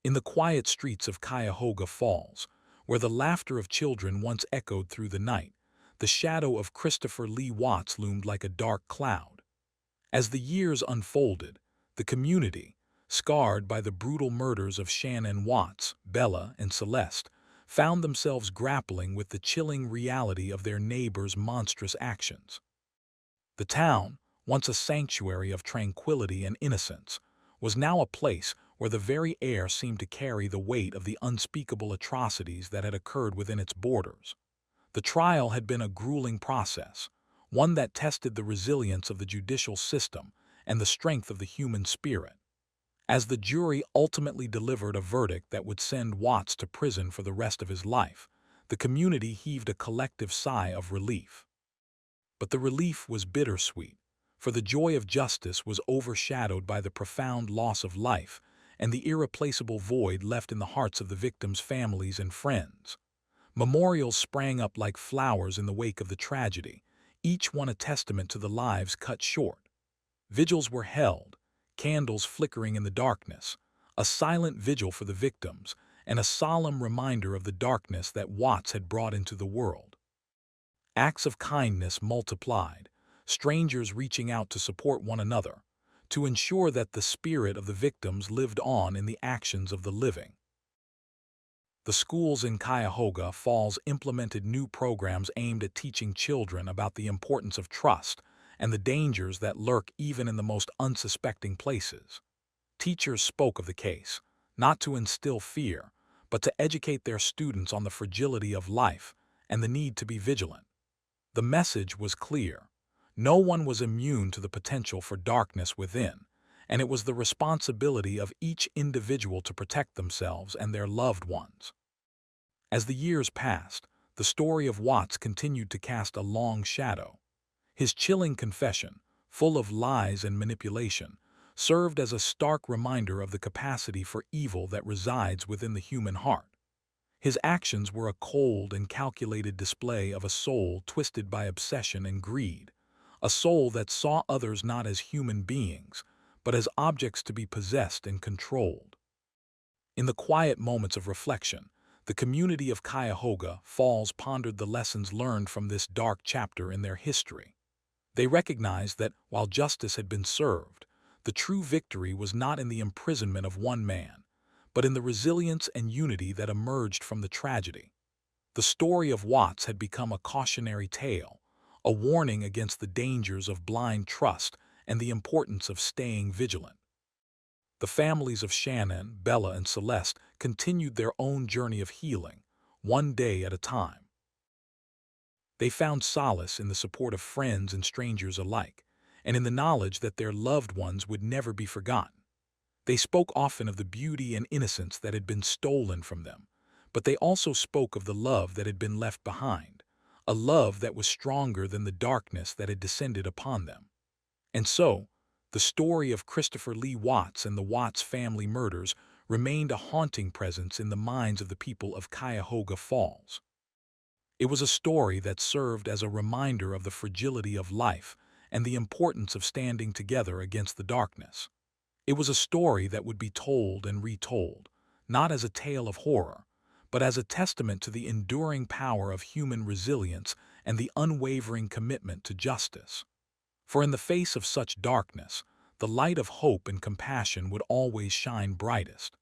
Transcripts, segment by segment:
In the quiet streets of Cuyahoga Falls, where the laughter of children once echoed through the night, the shadow of Christopher Lee Watts loomed like a dark cloud. As the years unfolded, the community, scarred by the brutal murders of Shanann Watts, Bella, and Celeste, found themselves grappling with the chilling reality of their neighbors' monstrous actions. The town, once a sanctuary of tranquility and innocence, was now a place where the very air seemed to carry the weight of the unspeakable atrocities that had occurred within its borders. The trial had been a grueling process, one that tested the resilience of the judicial system and the strength of the human spirit. As the jury ultimately delivered a verdict that would send Watts to prison for the rest of his life, the community heaved a collective sigh of relief. But the relief was bittersweet, for the joy of justice was overshadowed by the profound loss of life and the irreplaceable void left in the hearts of the victims' families and friends. Memorials sprang up like flowers in the wake of the tragedy, each one a testament to the lives cut short. Vigils were held, candles flickering in the darkness, a silent vigil for the victims, and a solemn reminder of the darkness that Watts had brought into the world. Acts of kindness multiplied, strangers reaching out to support one another, to ensure that the spirit of the victims lived on in the actions of the living. The schools in Cuyahoga Falls implemented new programs aimed at teaching children about the importance of trust and the dangers that lurk even in the most unsuspecting places. Teachers spoke of the case, not to instill fear, but to educate their students on the fragility of life and the need to be vigilant. The message was clear. No one was immune to the potential for darkness within, and it was the responsibility of each individual to protect themselves and their loved ones. As the years passed, the story of Watts continued to cast a long shadow. His chilling confession, full of lies and manipulation, served as a stark reminder of the capacity for evil that resides within the human heart. His actions were a cold and calculated display of a soul twisted by obsession and greed, a soul that saw others not as human beings, but as objects to be possessed and controlled. In the quiet moments of reflection, the community of Cuyahoga Falls pondered the lessons learned from this dark chapter in their history. They recognized that, while justice had been served, the true victory was not in the imprisonment of one man, but in the resilience and unity that emerged from the tragedy. The story of Watts had become a cautionary tale, a warning against the dangers of blind trust and the importance of staying vigilant. The families of Shanann, Bella, and Celeste continued their own journey of healing, one day at a time. They found solace in the support of friends and strangers alike, and in the knowledge that their loved ones would never be forgotten. They spoke often of the beauty and innocence that had been stolen from them, but they also spoke of the love that had been left behind, a love that was stronger than the darkness that had descended upon them. And so, the story of Christopher Lee Watts and the Watts family murders remained a haunting presence in the minds of the people of Cuyahoga Falls. It was a story that served as a reminder of the fragility of life and the importance of standing together against the darkness. It was a story that would be told and retold, not as a tale of horror, but as a testament to the enduring power of human resilience and the unwavering commitment to justice. For in the face of such darkness, the light of hope and compassion would always shine brightest.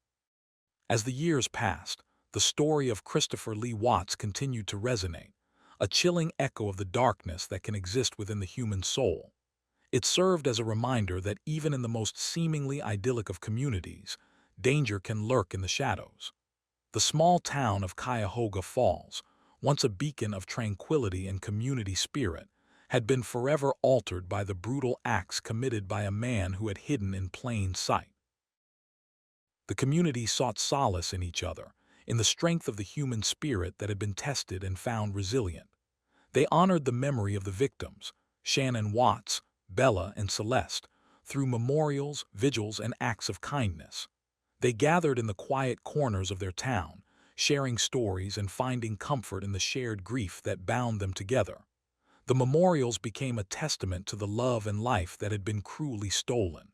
As the years passed, the story of Christopher Lee Watts continued to resonate, a chilling echo of the darkness that can exist within the human soul. It served as a reminder that even in the most seemingly idyllic of communities, danger can lurk in the shadows. The small town of Cuyahoga Falls, once a beacon of tranquility and community spirit, had been forever altered by the brutal acts committed by a man who had hidden in plain sight. The community sought solace in each other, in the strength of the human spirit that had been tested and found resilient. They honored the memory of the victims, Shanann Watts, Bella, and Celeste, through memorials, vigils, and acts of kindness. They gathered in the quiet corners of their town, sharing stories and finding comfort in the shared grief that bound them together. The memorials became a testament to the love and life that had been cruelly stolen.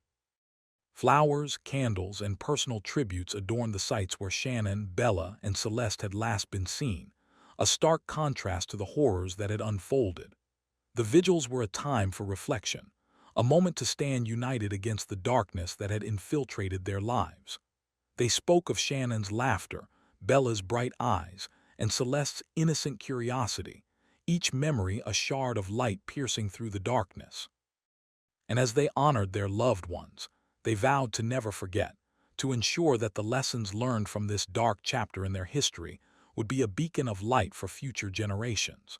Flowers, candles, and personal tributes adorned the sites where Shanann, Bella, and Celeste had last been seen, a stark contrast to the horrors that had unfolded. The vigils were a time for reflection, a moment to stand united against the darkness that had infiltrated their lives. They spoke of Shannon's laughter, Bella's bright eyes, and Celeste's innocent curiosity, each memory a shard of light piercing through the darkness. And as they honored their loved ones, they vowed to never forget, to ensure that the lessons learned from this dark chapter in their history would be a beacon of light for future generations.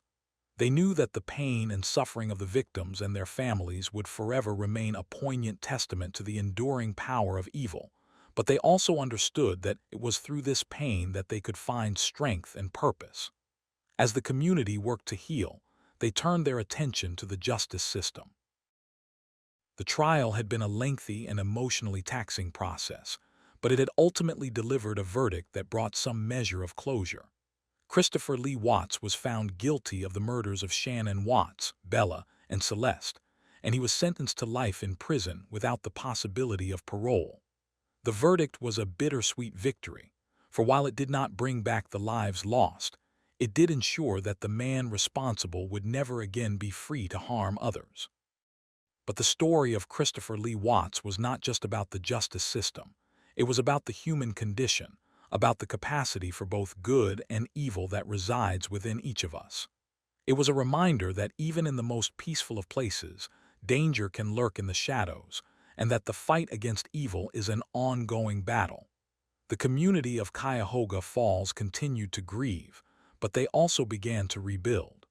They knew that the pain and suffering of the victims and their families would forever remain a poignant testament to the enduring power of evil, but they also understood that it was through this pain that they could find strength and purpose. As the community worked to heal, they turned their attention to the justice system. The trial had been a lengthy and emotionally taxing process, but it had ultimately delivered a verdict that brought some measure of closure. Christopher Lee Watts was found guilty of the murders of Shanann Watts, Bella, and Celeste, and he was sentenced to life in prison without the possibility of parole. The verdict was a bittersweet victory, for while it did not bring back the lives lost, it did ensure that the man responsible would never again be free to harm others. But the story of Christopher Lee Watts was not just about the justice system. It was about the human condition, about the capacity for both good and evil that resides within each of us. It was a reminder that even in the most peaceful of places, danger can lurk in the shadows, and that the fight against evil is an ongoing battle. The community of Cuyahoga Falls continued to grieve, but they also began to rebuild.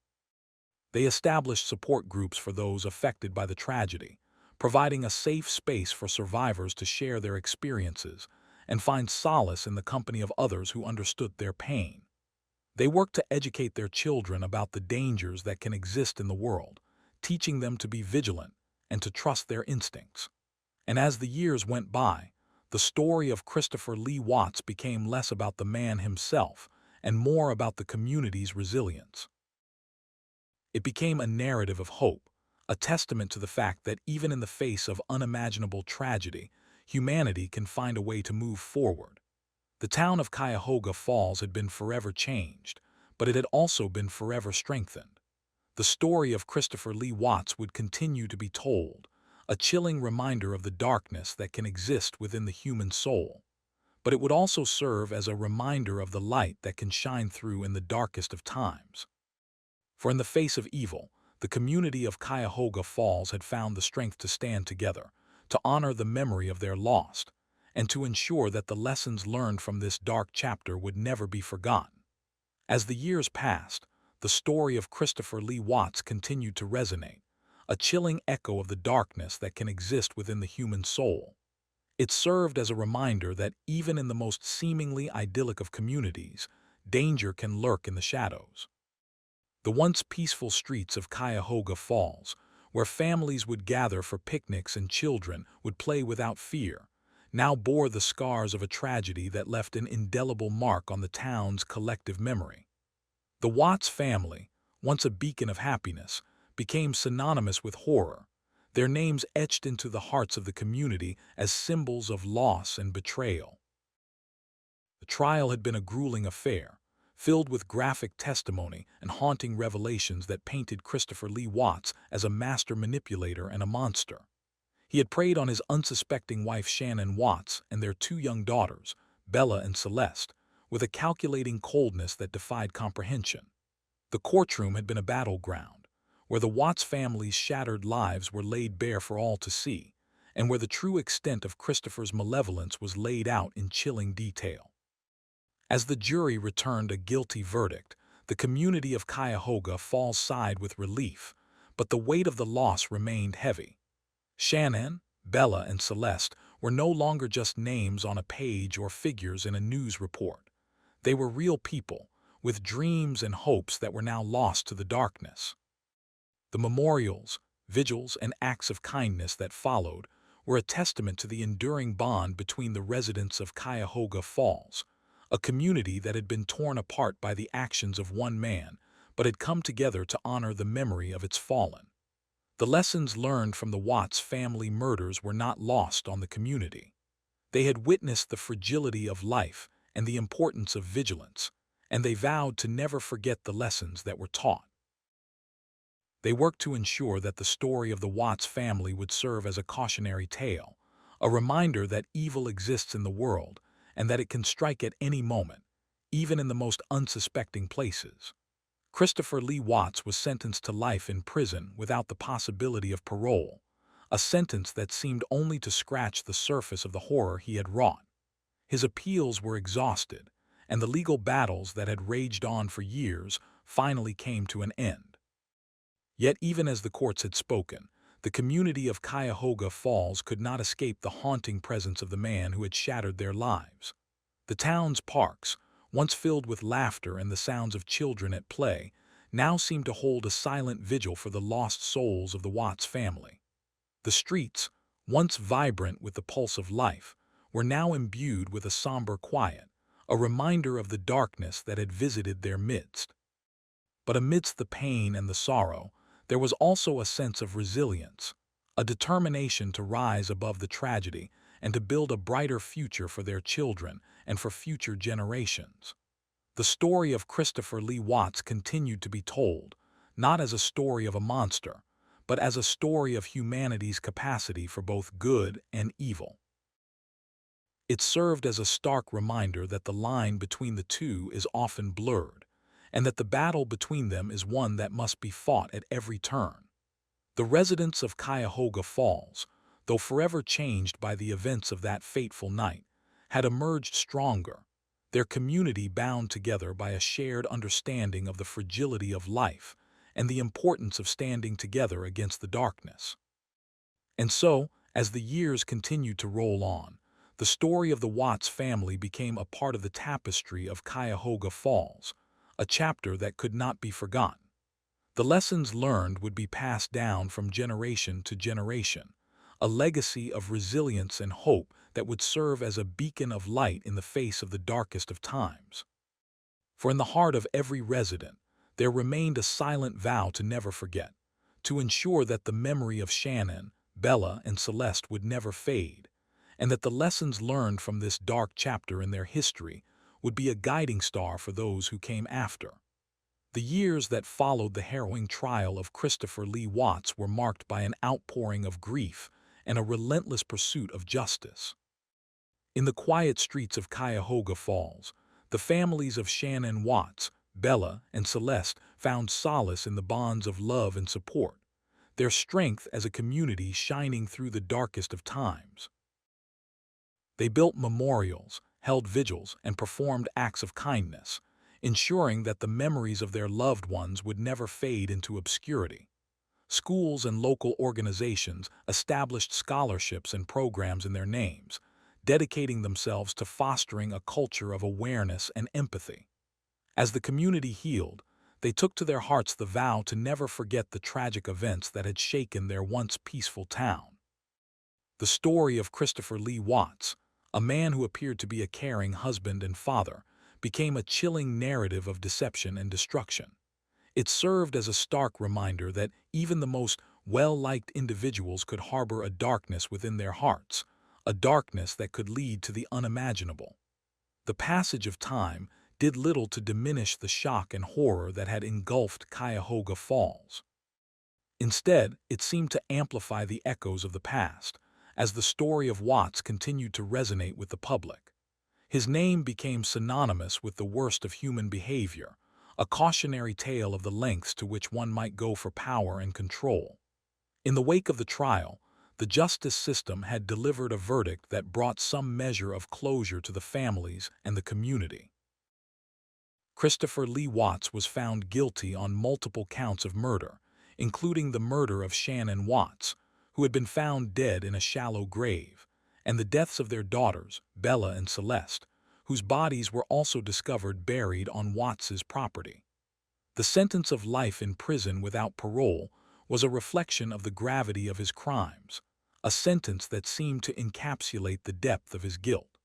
They established support groups for those affected by the tragedy, providing a safe space for survivors to share their experiences and find solace in the company of others who understood their pain. They worked to educate their children about the dangers that can exist in the world, teaching them to be vigilant and to trust their instincts. And as the years went by, the story of Christopher Lee Watts became less about the man himself and more about the community's resilience. It became a narrative of hope, a testament to the fact that even in the face of unimaginable tragedy, humanity can find a way to move forward. The town of Cuyahoga Falls had been forever changed, but it had also been forever strengthened. The story of Christopher Lee Watts would continue to be told, a chilling reminder of the darkness that can exist within the human soul. But it would also serve as a reminder of the light that can shine through in the darkest of times. For in the face of evil, the community of Cuyahoga Falls had found the strength to stand together, to honor the memory of their lost, and to ensure that the lessons learned from this dark chapter would never be forgotten. As the years passed, the story of Christopher Lee Watts continued to resonate, a chilling echo of the darkness that can exist within the human soul. It served as a reminder that even in the most seemingly idyllic of communities, danger can lurk in the shadows. The once peaceful streets of Cuyahoga Falls, where families would gather for picnics and children would play without fear, now bore the scars of a tragedy that left an indelible mark on the town's collective memory. The Watts family, once a beacon of happiness, became synonymous with horror, their names etched into the hearts of the community as symbols of loss and betrayal. The trial had been a grueling affair, filled with graphic testimony and haunting revelations that painted Christopher Lee Watts as a master manipulator and a monster. He had preyed on his unsuspecting wife Shanann Watts and their two young daughters, Bella and Celeste, with a calculating coldness that defied comprehension. The courtroom had been a battleground, where the Watts family's shattered lives were laid bare for all to see, and where the true extent of Christopher's malevolence was laid out in chilling detail. As the jury returned a guilty verdict, the community of Cuyahoga Falls sighed with relief, but the weight of the loss remained heavy. Shanann, Bella, and Celeste were no longer just names on a page or figures in a news report. They were real people, with dreams and hopes that were now lost to the darkness. The memorials, vigils, and acts of kindness that followed were a testament to the enduring bond between the residents of Cuyahoga Falls, a community that had been torn apart by the actions of one man, but had come together to honor the memory of its fallen. The lessons learned from the Watts family murders were not lost on the community. They had witnessed the fragility of life and the importance of vigilance, and they vowed to never forget the lessons that were taught. They worked to ensure that the story of the Watts family would serve as a cautionary tale, a reminder that evil exists in the world and that it can strike at any moment, even in the most unsuspecting places. Christopher Lee Watts was sentenced to life in prison without the possibility of parole, a sentence that seemed only to scratch the surface of the horror he had wrought. His appeals were exhausted, and the legal battles that had raged on for years finally came to an end. Yet even as the courts had spoken, the community of Cuyahoga Falls could not escape the haunting presence of the man who had shattered their lives. The town's parks, once filled with laughter and the sounds of children at play, now seemed to hold a silent vigil for the lost souls of the Watts family. The streets, once vibrant with the pulse of life, were now imbued with a somber quiet, a reminder of the darkness that had visited their midst. But amidst the pain and the sorrow, there was also a sense of resilience, a determination to rise above the tragedy and to build a brighter future for their children and for future generations. The story of Christopher Lee Watts continued to be told, not as a story of a monster, but as a story of humanity's capacity for both good and evil. It served as a stark reminder that the line between the two is often blurred, and that the battle between them is one that must be fought at every turn. The residents of Cuyahoga Falls, though forever changed by the events of that fateful night, had emerged stronger, their community bound together by a shared understanding of the fragility of life and the importance of standing together against the darkness. And so, as the years continued to roll on, the story of the Watts family became a part of the tapestry of Cuyahoga Falls, a chapter that could not be forgotten. The lessons learned would be passed down from generation to generation, a legacy of resilience and hope that would serve as a beacon of light in the face of the darkest of times. For in the heart of every resident, there remained a silent vow to never forget, to ensure that the memory of Shanann, Bella, and Celeste would never fade, and that the lessons learned from this dark chapter in their history would be a guiding star for those who came after. The years that followed the harrowing trial of Christopher Lee Watts were marked by an outpouring of grief and a relentless pursuit of justice. In the quiet streets of Cuyahoga Falls, the families of Shanann Watts, Bella, and Celeste found solace in the bonds of love and support, their strength as a community shining through the darkest of times. They built memorials, held vigils, and performed acts of kindness, ensuring that the memories of their loved ones would never fade into obscurity. Schools and local organizations established scholarships and programs in their names, dedicating themselves to fostering a culture of awareness and empathy. As the community healed, they took to their hearts the vow to never forget the tragic events that had shaken their once peaceful town. The story of Christopher Lee Watts, a man who appeared to be a caring husband and father, became a chilling narrative of deception and destruction. It served as a stark reminder that even the most well-liked individuals could harbor a darkness within their hearts, a darkness that could lead to the unimaginable. The passage of time did little to diminish the shock and horror that had engulfed Cuyahoga Falls. Instead, it seemed to amplify the echoes of the past, as the story of Watts continued to resonate with the public. His name became synonymous with the worst of human behavior, a cautionary tale of the lengths to which one might go for power and control. In the wake of the trial, the justice system had delivered a verdict that brought some measure of closure to the families and the community. Christopher Lee Watts was found guilty on multiple counts of murder, including the murder of Shanann Watts, who had been found dead in a shallow grave, and the deaths of their daughters, Bella and Celeste, whose bodies were also discovered buried on Watts's property. The sentence of life in prison without parole was a reflection of the gravity of his crimes, a sentence that seemed to encapsulate the depth of his guilt.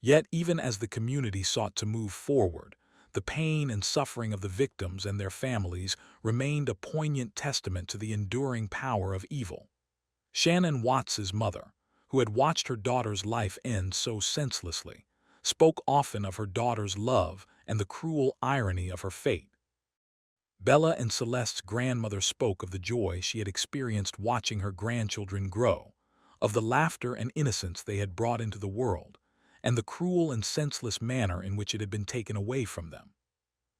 Yet even as the community sought to move forward, the pain and suffering of the victims and their families remained a poignant testament to the enduring power of evil. Shanann Watts's mother, who had watched her daughter's life end so senselessly, spoke often of her daughter's love and the cruel irony of her fate. Bella and Celeste's grandmother spoke of the joy she had experienced watching her grandchildren grow, of the laughter and innocence they had brought into the world, and the cruel and senseless manner in which it had been taken away from them.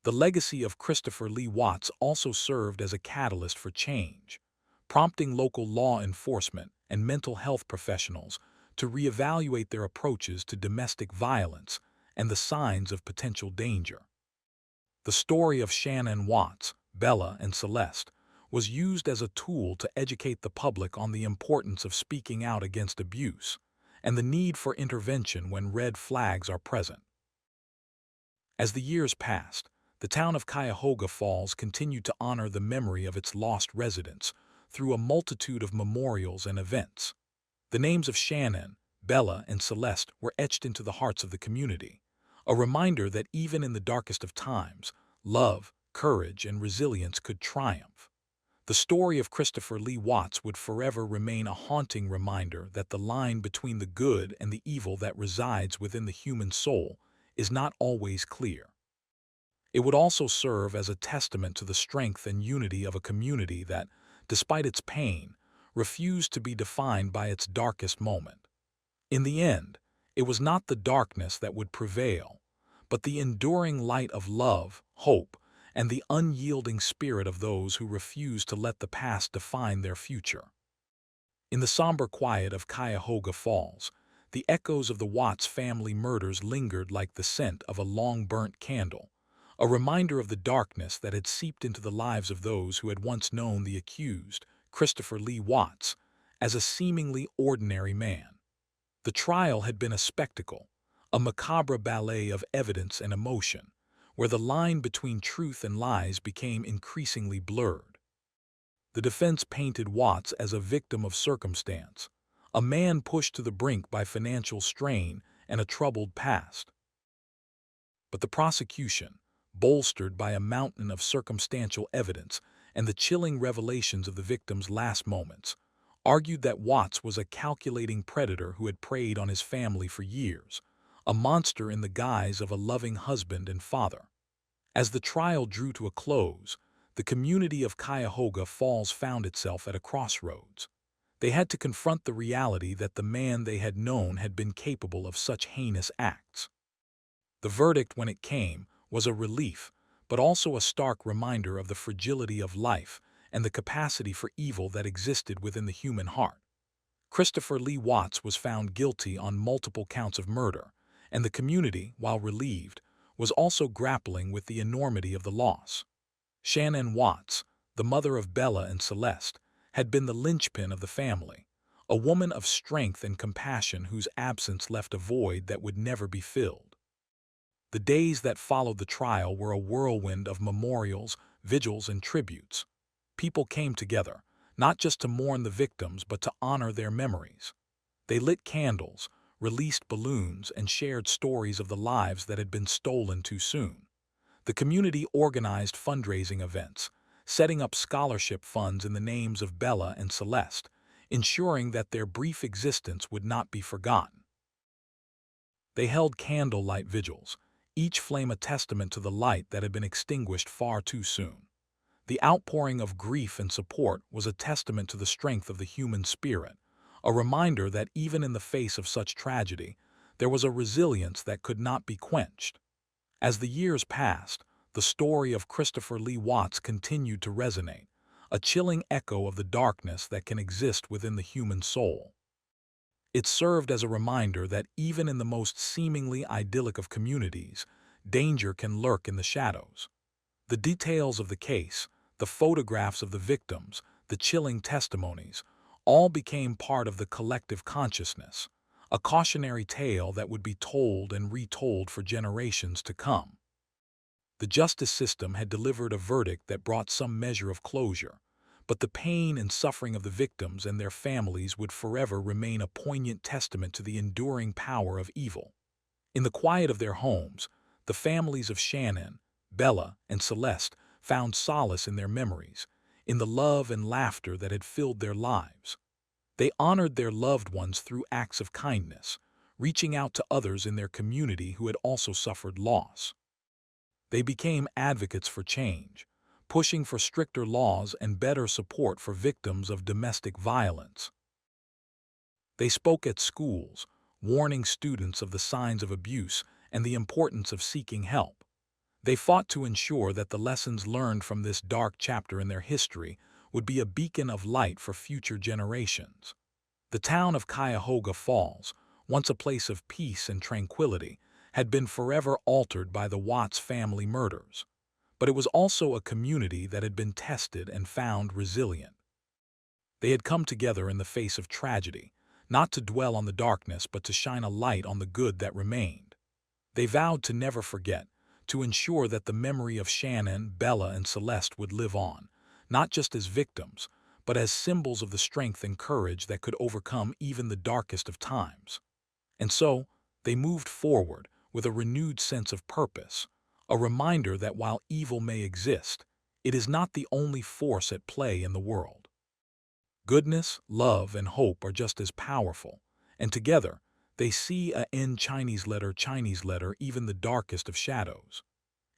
The legacy of Christopher Lee Watts also served as a catalyst for change, prompting local law enforcement and mental health professionals to reevaluate their approaches to domestic violence and the signs of potential danger. The story of Shanann Watts, Bella, and Celeste was used as a tool to educate the public on the importance of speaking out against abuse and the need for intervention when red flags are present. As the years passed, the town of Cuyahoga Falls continued to honor the memory of its lost residents through a multitude of memorials and events. The names of Shanann, Bella, and Celeste were etched into the hearts of the community, a reminder that even in the darkest of times, love, courage, and resilience could triumph. The story of Christopher Lee Watts would forever remain a haunting reminder that the line between the good and the evil that resides within the human soul is not always clear. It would also serve as a testament to the strength and unity of a community that, despite its pain, refused to be defined by its darkest moment. In the end, it was not the darkness that would prevail, but the enduring light of love, hope, and the unyielding spirit of those who refuse to let the past define their future. In the somber quiet of Cuyahoga Falls, the echoes of the Watts family murders lingered like the scent of a long-burnt candle, a reminder of the darkness that had seeped into the lives of those who had once known the accused, Christopher Lee Watts, as a seemingly ordinary man. The trial had been a spectacle, a macabre ballet of evidence and emotion, where the line between truth and lies became increasingly blurred. The defense painted Watts as a victim of circumstance, a man pushed to the brink by financial strain and a troubled past. But the prosecution, bolstered by a mountain of circumstantial evidence and the chilling revelations of the victim's last moments, argued that Watts was a calculating predator who had preyed on his family for years, a monster in the guise of a loving husband and father. As the trial drew to a close, the community of Cuyahoga Falls found itself at a crossroads. They had to confront the reality that the man they had known had been capable of such heinous acts. The verdict, when it came, was a relief, but also a stark reminder of the fragility of life and the capacity for evil that existed within the human heart. Christopher Lee Watts was found guilty on multiple counts of murder, and the community, while relieved, was also grappling with the enormity of the loss. Shanann Watts, the mother of Bella and Celeste, had been the linchpin of the family, a woman of strength and compassion whose absence left a void that would never be filled. The days that followed the trial were a whirlwind of memorials, vigils, and tributes. People came together, not just to mourn the victims but to honor their memories. They lit candles, released balloons, and shared stories of the lives that had been stolen too soon. The community organized fundraising events, setting up scholarship funds in the names of Bella and Celeste, ensuring that their brief existence would not be forgotten. They held candlelight vigils, each flame a testament to the light that had been extinguished far too soon. The outpouring of grief and support was a testament to the strength of the human spirit, a reminder that even in the face of such tragedy, there was a resilience that could not be quenched. As the years passed, the story of Christopher Lee Watts continued to resonate, a chilling echo of the darkness that can exist within the human soul. It served as a reminder that even in the most seemingly idyllic of communities, danger can lurk in the shadows. The details of the case, the photographs of the victims, the chilling testimonies, all became part of the collective consciousness, a cautionary tale that would be told and retold for generations to come. The justice system had delivered a verdict that brought some measure of closure, but the pain and suffering of the victims and their families would forever remain a poignant testament to the enduring power of evil. In the quiet of their homes, the families of Shanann, Bella, and Celeste found solace in their memories, in the love and laughter that had filled their lives. They honored their loved ones through acts of kindness, reaching out to others in their community who had also suffered loss. They became advocates for change, pushing for stricter laws and better support for victims of domestic violence. They spoke at schools, warning students of the signs of abuse and the importance of seeking help. They fought to ensure that the lessons learned from this dark chapter in their history would be a beacon of light for future generations. The town of Cuyahoga Falls, once a place of peace and tranquility, had been forever altered by the Watts family murders. But it was also a community that had been tested and found resilient. They had come together in the face of tragedy, not to dwell on the darkness but to shine a light on the good that remained. They vowed to never forget, to ensure that the memory of Shanann, Bella, and Celeste would live on, not just as victims, but as symbols of the strength and courage that could overcome even the darkest of times. And so, they moved forward with a renewed sense of purpose, a reminder that while evil may exist, it is not the only force at play in the world. Goodness, love, and hope are just as powerful, and together, they see in Chinese letter, even the darkest of shadows.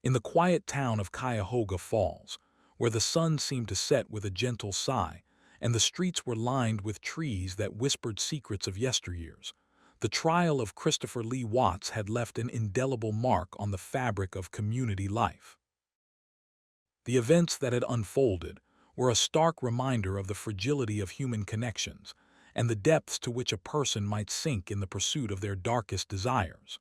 In the quiet town of Cuyahoga Falls, where the sun seemed to set with a gentle sigh, and the streets were lined with trees that whispered secrets of yesteryears, the trial of Christopher Lee Watts had left an indelible mark on the fabric of community life. The events that had unfolded were a stark reminder of the fragility of human connections and the depths to which a person might sink in the pursuit of their darkest desires.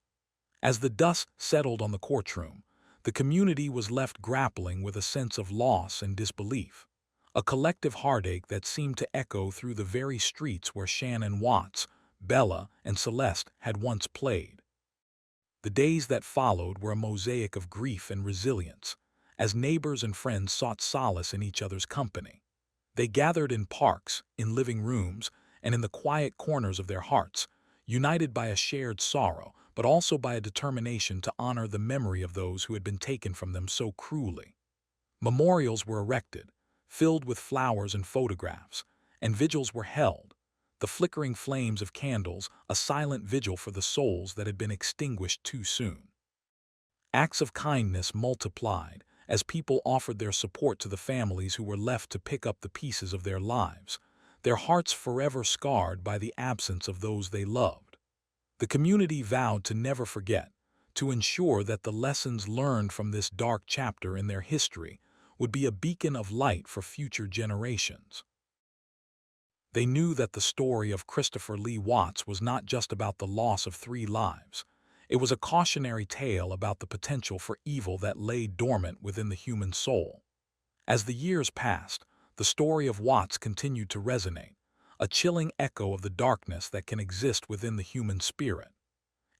As the dust settled on the courtroom, the community was left grappling with a sense of loss and disbelief, a collective heartache that seemed to echo through the very streets where Shanann Watts, Bella, and Celeste had once played. The days that followed were a mosaic of grief and resilience, as neighbors and friends sought solace in each other's company. They gathered in parks, in living rooms, and in the quiet corners of their hearts, united by a shared sorrow, but also by a determination to honor the memory of those who had been taken from them so cruelly. Memorials were erected, filled with flowers and photographs, and vigils were held, the flickering flames of candles a silent vigil for the souls that had been extinguished too soon. Acts of kindness multiplied as people offered their support to the families who were left to pick up the pieces of their lives, their hearts forever scarred by the absence of those they loved. The community vowed to never forget, to ensure that the lessons learned from this dark chapter in their history would be a beacon of light for future generations. They knew that the story of Christopher Lee Watts was not just about the loss of 3 lives. It was a cautionary tale about the potential for evil that lay dormant within the human soul. As the years passed, the story of Watts continued to resonate, a chilling echo of the darkness that can exist within the human spirit.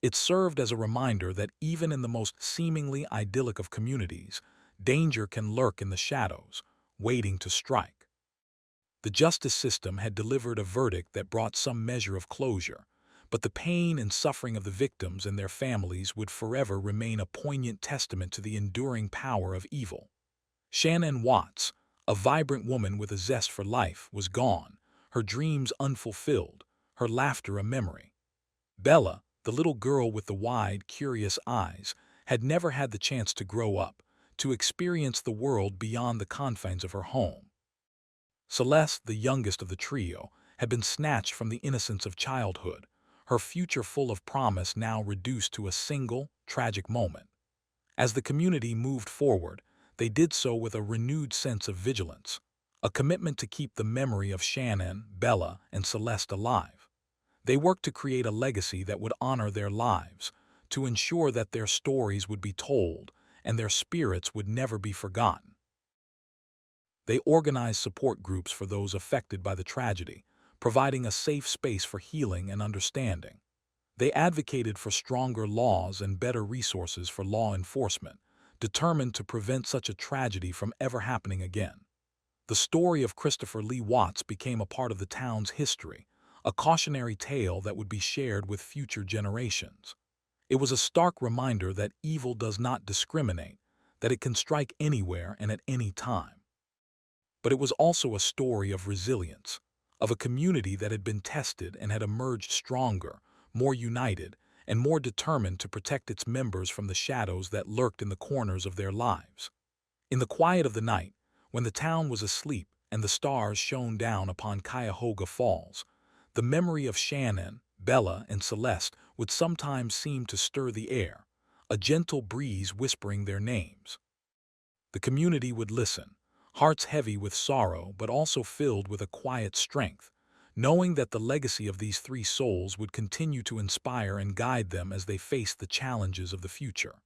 It served as a reminder that even in the most seemingly idyllic of communities, danger can lurk in the shadows, waiting to strike. The justice system had delivered a verdict that brought some measure of closure, but the pain and suffering of the victims and their families would forever remain a poignant testament to the enduring power of evil. Shanann Watts, a vibrant woman with a zest for life, was gone, her dreams unfulfilled, her laughter a memory. Bella, the little girl with the wide, curious eyes, had never had the chance to grow up, to experience the world beyond the confines of her home. Celeste, the youngest of the trio, had been snatched from the innocence of childhood, her future full of promise now reduced to a single, tragic moment. As the community moved forward, they did so with a renewed sense of vigilance, a commitment to keep the memory of Shanann, Bella, and Celeste alive. They worked to create a legacy that would honor their lives, to ensure that their stories would be told and their spirits would never be forgotten. They organized support groups for those affected by the tragedy, providing a safe space for healing and understanding. They advocated for stronger laws and better resources for law enforcement, determined to prevent such a tragedy from ever happening again. The story of Christopher Lee Watts became a part of the town's history, a cautionary tale that would be shared with future generations. It was a stark reminder that evil does not discriminate, that it can strike anywhere and at any time. But it was also a story of resilience, of a community that had been tested and had emerged stronger, more united, and more determined to protect its members from the shadows that lurked in the corners of their lives. In the quiet of the night, when the town was asleep and the stars shone down upon Cuyahoga Falls, the memory of Shanann, Bella, and Celeste would sometimes seem to stir the air, a gentle breeze whispering their names. The community would listen, hearts heavy with sorrow but also filled with a quiet strength, knowing that the legacy of these three souls would continue to inspire and guide them as they faced the challenges of the future.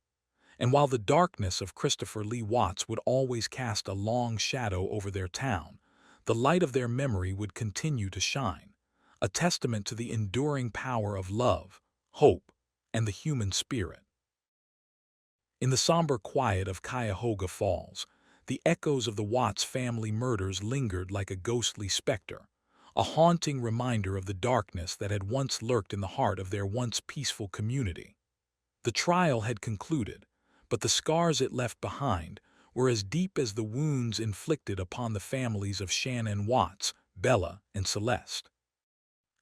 And while the darkness of Christopher Lee Watts would always cast a long shadow over their town, the light of their memory would continue to shine, a testament to the enduring power of love, hope, and the human spirit. In the somber quiet of Cuyahoga Falls, the echoes of the Watts family murders lingered like a ghostly specter, a haunting reminder of the darkness that had once lurked in the heart of their once peaceful community. The trial had concluded, but the scars it left behind were as deep as the wounds inflicted upon the families of Shanann Watts, Bella, and Celeste.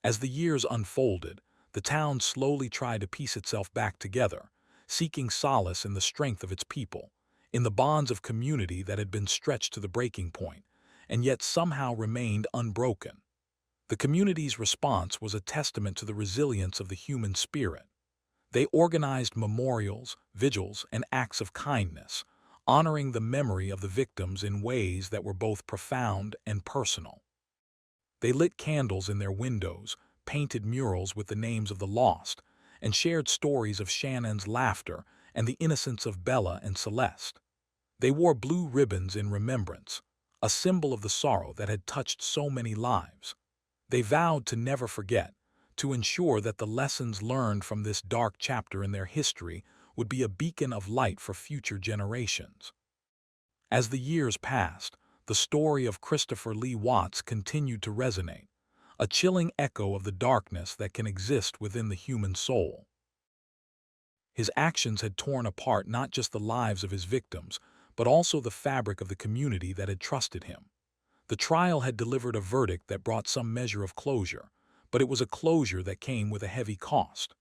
As the years unfolded, the town slowly tried to piece itself back together, seeking solace in the strength of its people, in the bonds of community that had been stretched to the breaking point, and yet somehow remained unbroken. The community's response was a testament to the resilience of the human spirit. They organized memorials, vigils, and acts of kindness, honoring the memory of the victims in ways that were both profound and personal. They lit candles in their windows, painted murals with the names of the lost, and shared stories of Shannon's laughter and the innocence of Bella and Celeste. They wore blue ribbons in remembrance, a symbol of the sorrow that had touched so many lives. They vowed to never forget, to ensure that the lessons learned from this dark chapter in their history would be a beacon of light for future generations. As the years passed, the story of Christopher Lee Watts continued to resonate, a chilling echo of the darkness that can exist within the human soul. His actions had torn apart not just the lives of his victims, but also the fabric of the community that had trusted him. The trial had delivered a verdict that brought some measure of closure, but it was a closure that came with a heavy cost.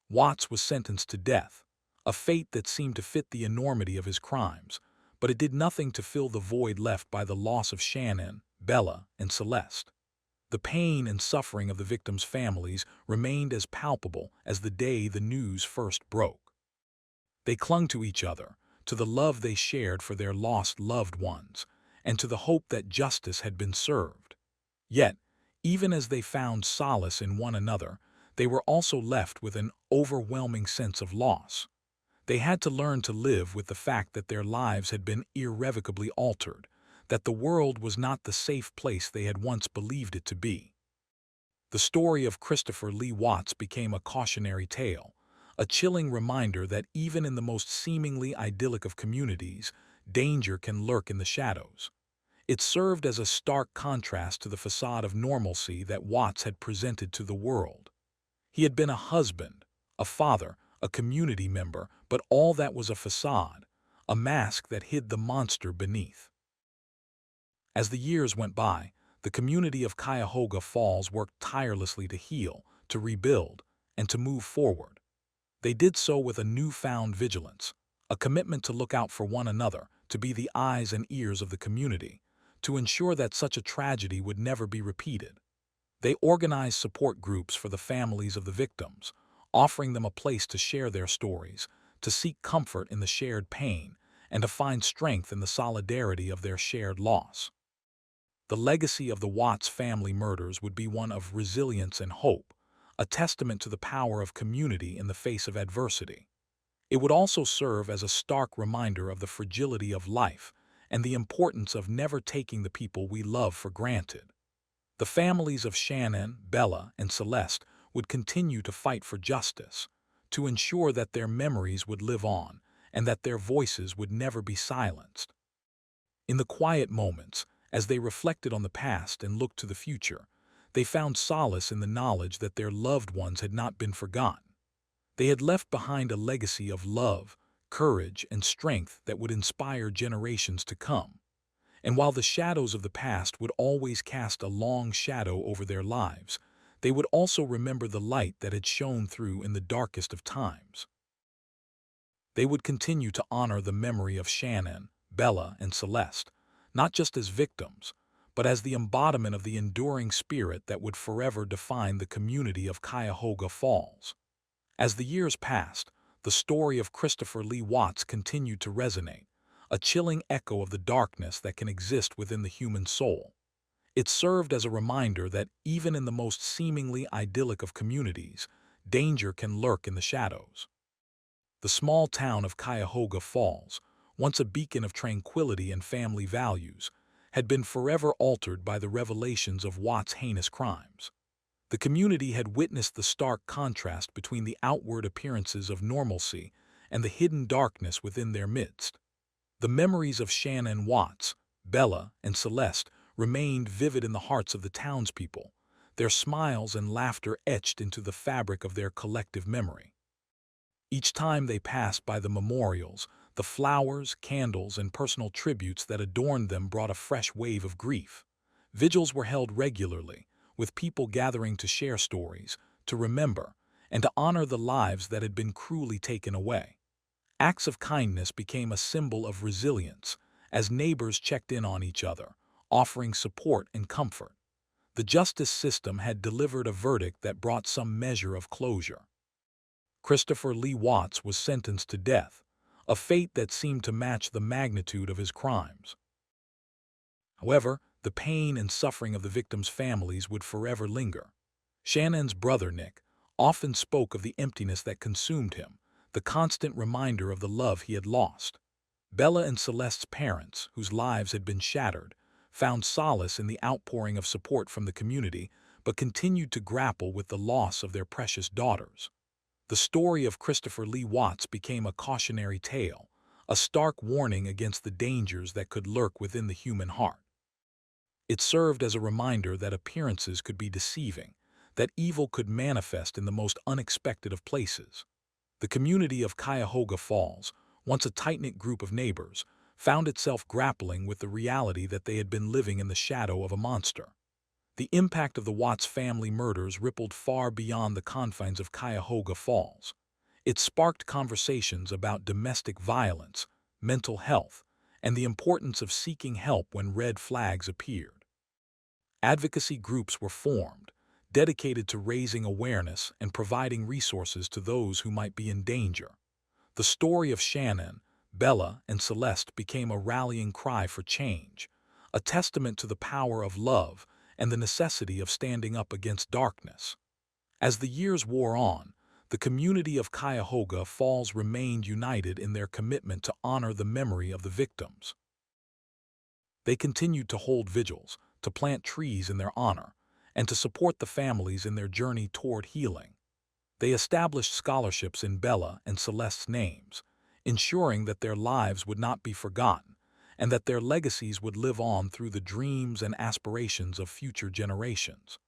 Watts was sentenced to death, a fate that seemed to fit the enormity of his crimes, but it did nothing to fill the void left by the loss of Shanann, Bella, and Celeste. The pain and suffering of the victims' families remained as palpable as the day the news first broke. They clung to each other, to the love they shared for their lost loved ones, and to the hope that justice had been served. Yet, even as they found solace in one another, they were also left with an overwhelming sense of loss. They had to learn to live with the fact that their lives had been irrevocably altered, that the world was not the safe place they had once believed it to be. The story of Christopher Lee Watts became a cautionary tale, a chilling reminder that even in the most seemingly idyllic of communities, danger can lurk in the shadows. It served as a stark contrast to the facade of normalcy that Watts had presented to the world. He had been a husband, a father, a community member, but all that was a facade, a mask that hid the monster beneath. As the years went by, the community of Cuyahoga Falls worked tirelessly to heal, to rebuild, and to move forward. They did so with a newfound vigilance, a commitment to look out for one another, to be the eyes and ears of the community, to ensure that such a tragedy would never be repeated. They organized support groups for the families of the victims, offering them a place to share their stories, to seek comfort in the shared pain, and to find strength in the solidarity of their shared loss. The legacy of the Watts family murders would be one of resilience and hope, a testament to the power of community in the face of adversity. It would also serve as a stark reminder of the fragility of life and the importance of never taking the people we love for granted. The families of Shanann, Bella, and Celeste would continue to fight for justice, to ensure that their memories would live on and that their voices would never be silenced. In the quiet moments, as they reflected on the past and looked to the future, they found solace in the knowledge that their loved ones had not been forgotten. They had left behind a legacy of love, courage, and strength that would inspire generations to come. And while the shadows of the past would always cast a long shadow over their lives, they would also remember the light that had shone through in the darkest of times. They would continue to honor the memory of Shanann, Bella, and Celeste, not just as victims, but as the embodiment of the enduring spirit that would forever define the community of Cuyahoga Falls. As the years passed, the story of Christopher Lee Watts continued to resonate, a chilling echo of the darkness that can exist within the human soul. It served as a reminder that even in the most seemingly idyllic of communities, danger can lurk in the shadows. The small town of Cuyahoga Falls, once a beacon of tranquility and family values, had been forever altered by the revelations of Watts' heinous crimes. The community had witnessed the stark contrast between the outward appearances of normalcy and the hidden darkness within their midst. The memories of Shanann Watts, Bella, and Celeste remained vivid in the hearts of the townspeople, their smiles and laughter etched into the fabric of their collective memory. Each time they passed by the memorials, the flowers, candles, and personal tributes that adorned them brought a fresh wave of grief. Vigils were held regularly, with people gathering to share stories, to remember, and to honor the lives that had been cruelly taken away. Acts of kindness became a symbol of resilience, as neighbors checked in on each other, offering support and comfort. The justice system had delivered a verdict that brought some measure of closure. Christopher Lee Watts was sentenced to death, a fate that seemed to match the magnitude of his crimes. However, the pain and suffering of the victims' families would forever linger. Shannon's brother, Nick, often spoke of the emptiness that consumed him, the constant reminder of the love he had lost. Bella and Celeste's parents, whose lives had been shattered, found solace in the outpouring of support from the community, but continued to grapple with the loss of their precious daughters. The story of Christopher Lee Watts became a cautionary tale, a stark warning against the dangers that could lurk within the human heart. It served as a reminder that appearances could be deceiving, that evil could manifest in the most unexpected of places. The community of Cuyahoga Falls, once a tight-knit group of neighbors, found itself grappling with the reality that they had been living in the shadow of a monster. The impact of the Watts family murders rippled far beyond the confines of Cuyahoga Falls. It sparked conversations about domestic violence, mental health, and the importance of seeking help when red flags appeared. Advocacy groups were formed, dedicated to raising awareness and providing resources to those who might be in danger. The story of Shanann, Bella, and Celeste became a rallying cry for change, a testament to the power of love and the necessity of standing up against darkness. As the years wore on, the community of Cuyahoga Falls remained united in their commitment to honor the memory of the victims. They continued to hold vigils, to plant trees in their honor, and to support the families in their journey toward healing. They established scholarships in Bella and Celeste's names, ensuring that their lives would not be forgotten, and that their legacies would live on through the dreams and aspirations of future generations.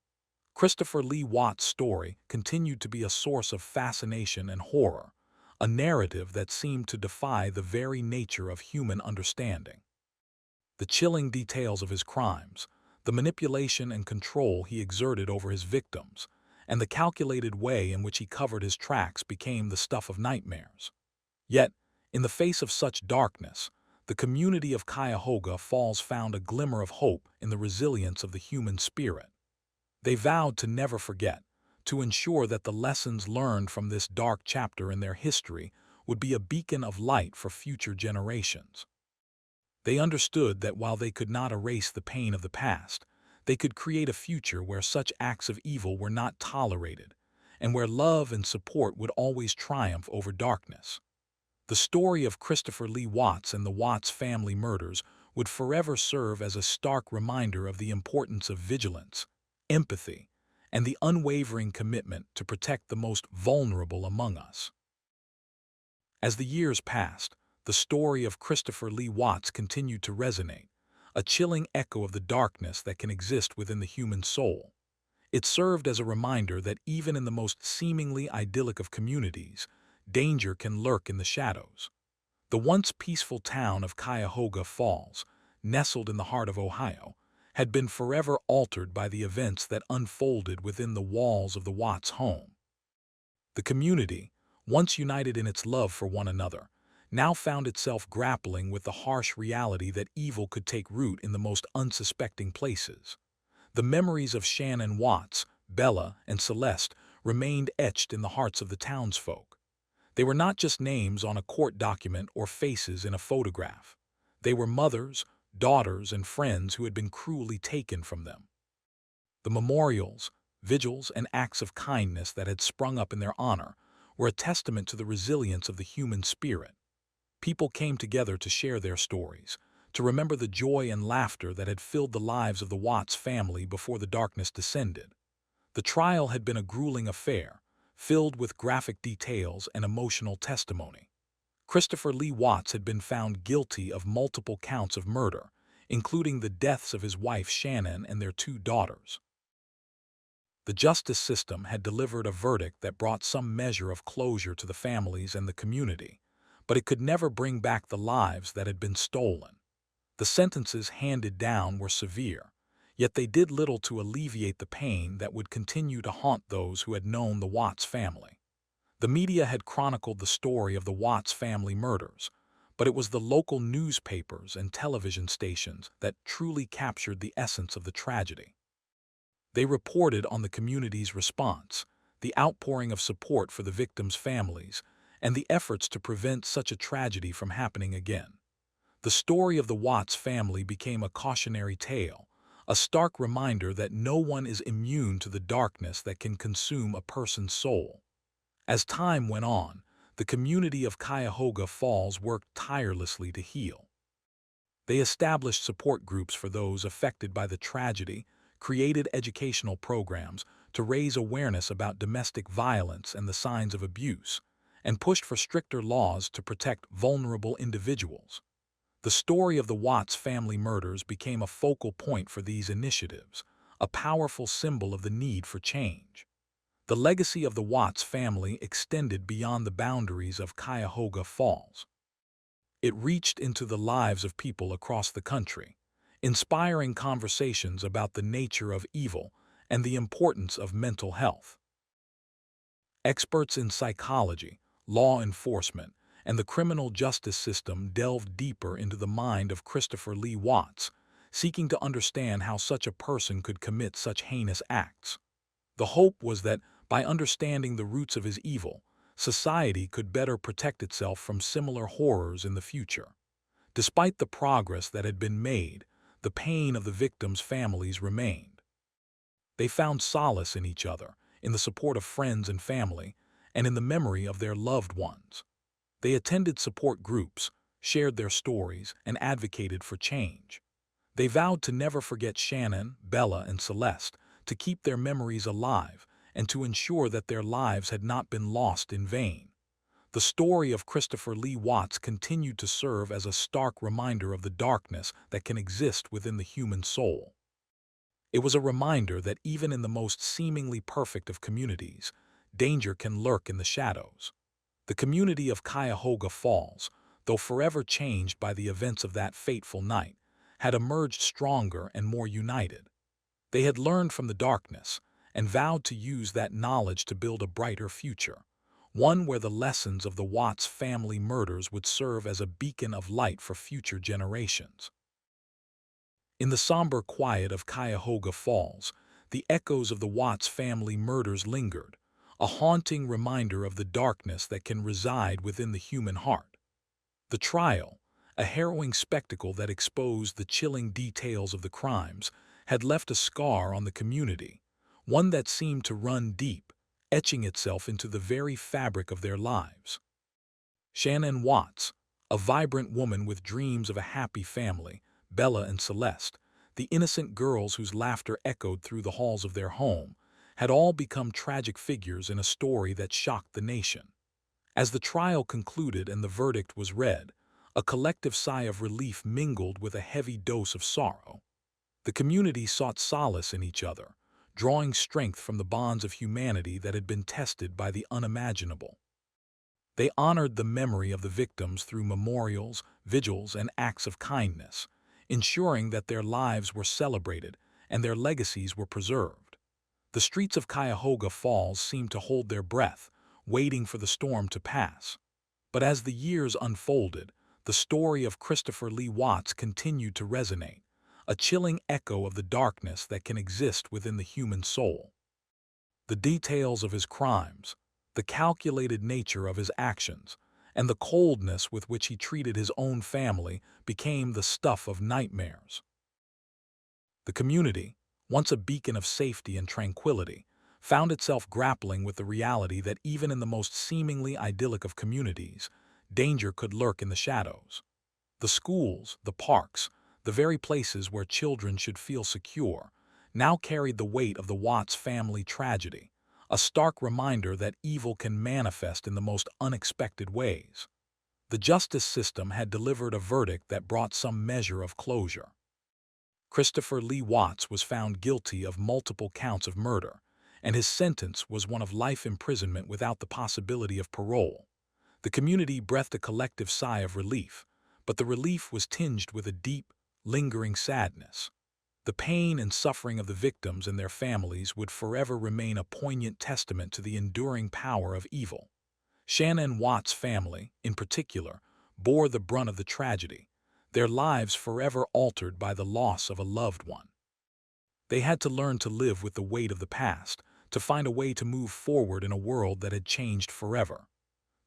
Christopher Lee Watts' story continued to be a source of fascination and horror, a narrative that seemed to defy the very nature of human understanding. The chilling details of his crimes, the manipulation and control he exerted over his victims, and the calculated way in which he covered his tracks became the stuff of nightmares. Yet, in the face of such darkness, the community of Cuyahoga Falls found a glimmer of hope in the resilience of the human spirit. They vowed to never forget, to ensure that the lessons learned from this dark chapter in their history would be a beacon of light for future generations. They understood that while they could not erase the pain of the past, they could create a future where such acts of evil were not tolerated, and where love and support would always triumph over darkness. The story of Christopher Lee Watts and the Watts family murders would forever serve as a stark reminder of the importance of vigilance, empathy, and the unwavering commitment to protect the most vulnerable among us. As the years passed, the story of Christopher Lee Watts continued to resonate, a chilling echo of the darkness that can exist within the human soul. It served as a reminder that even in the most seemingly idyllic of communities, danger can lurk in the shadows. The once peaceful town of Cuyahoga Falls, nestled in the heart of Ohio, had been forever altered by the events that unfolded within the walls of the Watts home. The community, once united in its love for one another, now found itself grappling with the harsh reality that evil could take root in the most unsuspecting places. The memories of Shanann Watts, Bella, and Celeste remained etched in the hearts of the townsfolk. They were not just names on a court document or faces in a photograph. They were mothers, daughters, and friends who had been cruelly taken from them. The memorials, vigils, and acts of kindness that had sprung up in their honor were a testament to the resilience of the human spirit. People came together to share their stories, to remember the joy and laughter that had filled the lives of the Watts family before the darkness descended. The trial had been a grueling affair, filled with graphic details and emotional testimony. Christopher Lee Watts had been found guilty of multiple counts of murder, including the deaths of his wife Shanann and their two daughters. The justice system had delivered a verdict that brought some measure of closure to the families and the community, but it could never bring back the lives that had been stolen. The sentences handed down were severe, yet they did little to alleviate the pain that would continue to haunt those who had known the Watts family. The media had chronicled the story of the Watts family murders, but it was the local newspapers and television stations that truly captured the essence of the tragedy. They reported on the community's response, the outpouring of support for the victims' families, and the efforts to prevent such a tragedy from happening again. The story of the Watts family became a cautionary tale, a stark reminder that no one is immune to the darkness that can consume a person's soul. As time went on, the community of Cuyahoga Falls worked tirelessly to heal. They established support groups for those affected by the tragedy, created educational programs to raise awareness about domestic violence and the signs of abuse, and pushed for stricter laws to protect vulnerable individuals. The story of the Watts family murders became a focal point for these initiatives, a powerful symbol of the need for change. The legacy of the Watts family extended beyond the boundaries of Cuyahoga Falls. It reached into the lives of people across the country, inspiring conversations about the nature of evil and the importance of mental health. Experts in psychology, law enforcement, and the criminal justice system delved deeper into the mind of Christopher Lee Watts, seeking to understand how such a person could commit such heinous acts. The hope was that, by understanding the roots of his evil, society could better protect itself from similar horrors in the future. Despite the progress that had been made, the pain of the victims' families remained. They found solace in each other, in the support of friends and family, and in the memory of their loved ones. They attended support groups, shared their stories, and advocated for change. They vowed to never forget Shanann, Bella, and Celeste, to keep their memories alive, and to ensure that their lives had not been lost in vain. The story of Christopher Lee Watts continued to serve as a stark reminder of the darkness that can exist within the human soul. It was a reminder that even in the most seemingly perfect of communities, danger can lurk in the shadows. The community of Cuyahoga Falls, though forever changed by the events of that fateful night, had emerged stronger and more united. They had learned from the darkness and vowed to use that knowledge to build a brighter future, one where the lessons of the Watts family murders would serve as a beacon of light for future generations. In the somber quiet of Cuyahoga Falls, the echoes of the Watts family murders lingered, a haunting reminder of the darkness that can reside within the human heart. The trial, a harrowing spectacle that exposed the chilling details of the crimes, had left a scar on the community, one that seemed to run deep, etching itself into the very fabric of their lives. Shanann Watts, a vibrant woman with dreams of a happy family, Bella and Celeste, the innocent girls whose laughter echoed through the halls of their home, had all become tragic figures in a story that shocked the nation. As the trial concluded and the verdict was read, a collective sigh of relief mingled with a heavy dose of sorrow. The community sought solace in each other, drawing strength from the bonds of humanity that had been tested by the unimaginable. They honored the memory of the victims through memorials, vigils, and acts of kindness, ensuring that their lives were celebrated and their legacies were preserved. The streets of Cuyahoga Falls seemed to hold their breath, waiting for the storm to pass. But as the years unfolded, the story of Christopher Lee Watts continued to resonate, a chilling echo of the darkness that can exist within the human soul. The details of his crimes, the calculated nature of his actions, and the coldness with which he treated his own family became the stuff of nightmares. The community, once a beacon of safety and tranquility, found itself grappling with the reality that even in the most seemingly idyllic of communities, danger could lurk in the shadows. The schools, the parks, the very places where children should feel secure, now carried the weight of the Watts family tragedy, a stark reminder that evil can manifest in the most unexpected ways. The justice system had delivered a verdict that brought some measure of closure. Christopher Lee Watts was found guilty of multiple counts of murder, and his sentence was one of life imprisonment without the possibility of parole. The community breathed a collective sigh of relief, but the relief was tinged with a deep, lingering sadness. The pain and suffering of the victims and their families would forever remain a poignant testament to the enduring power of evil. Shanann Watts' family, in particular, bore the brunt of the tragedy, their lives forever altered by the loss of a loved one. They had to learn to live with the weight of the past, to find a way to move forward in a world that had changed forever.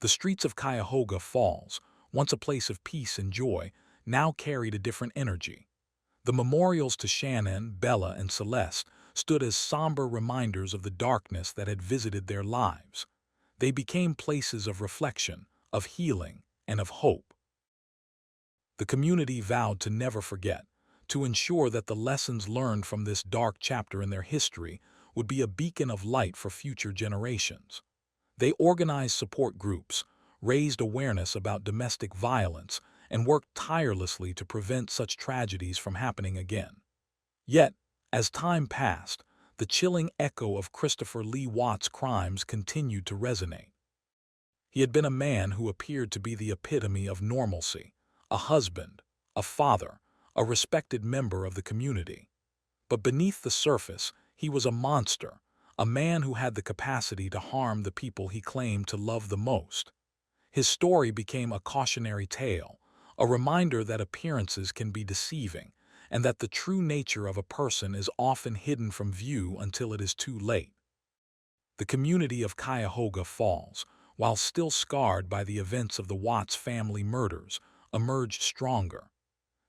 The streets of Cuyahoga Falls, once a place of peace and joy, now carried a different energy. The memorials to Shanann, Bella, and Celeste stood as somber reminders of the darkness that had visited their lives. They became places of reflection, of healing, and of hope. The community vowed to never forget, to ensure that the lessons learned from this dark chapter in their history would be a beacon of light for future generations. They organized support groups, raised awareness about domestic violence, and worked tirelessly to prevent such tragedies from happening again. Yet, as time passed, the chilling echo of Christopher Lee Watts' crimes continued to resonate. He had been a man who appeared to be the epitome of normalcy, a husband, a father, a respected member of the community. But beneath the surface, he was a monster, a man who had the capacity to harm the people he claimed to love the most. His story became a cautionary tale, a reminder that appearances can be deceiving, and that the true nature of a person is often hidden from view until it is too late. The community of Cuyahoga Falls, while still scarred by the events of the Watts family murders, emerged stronger.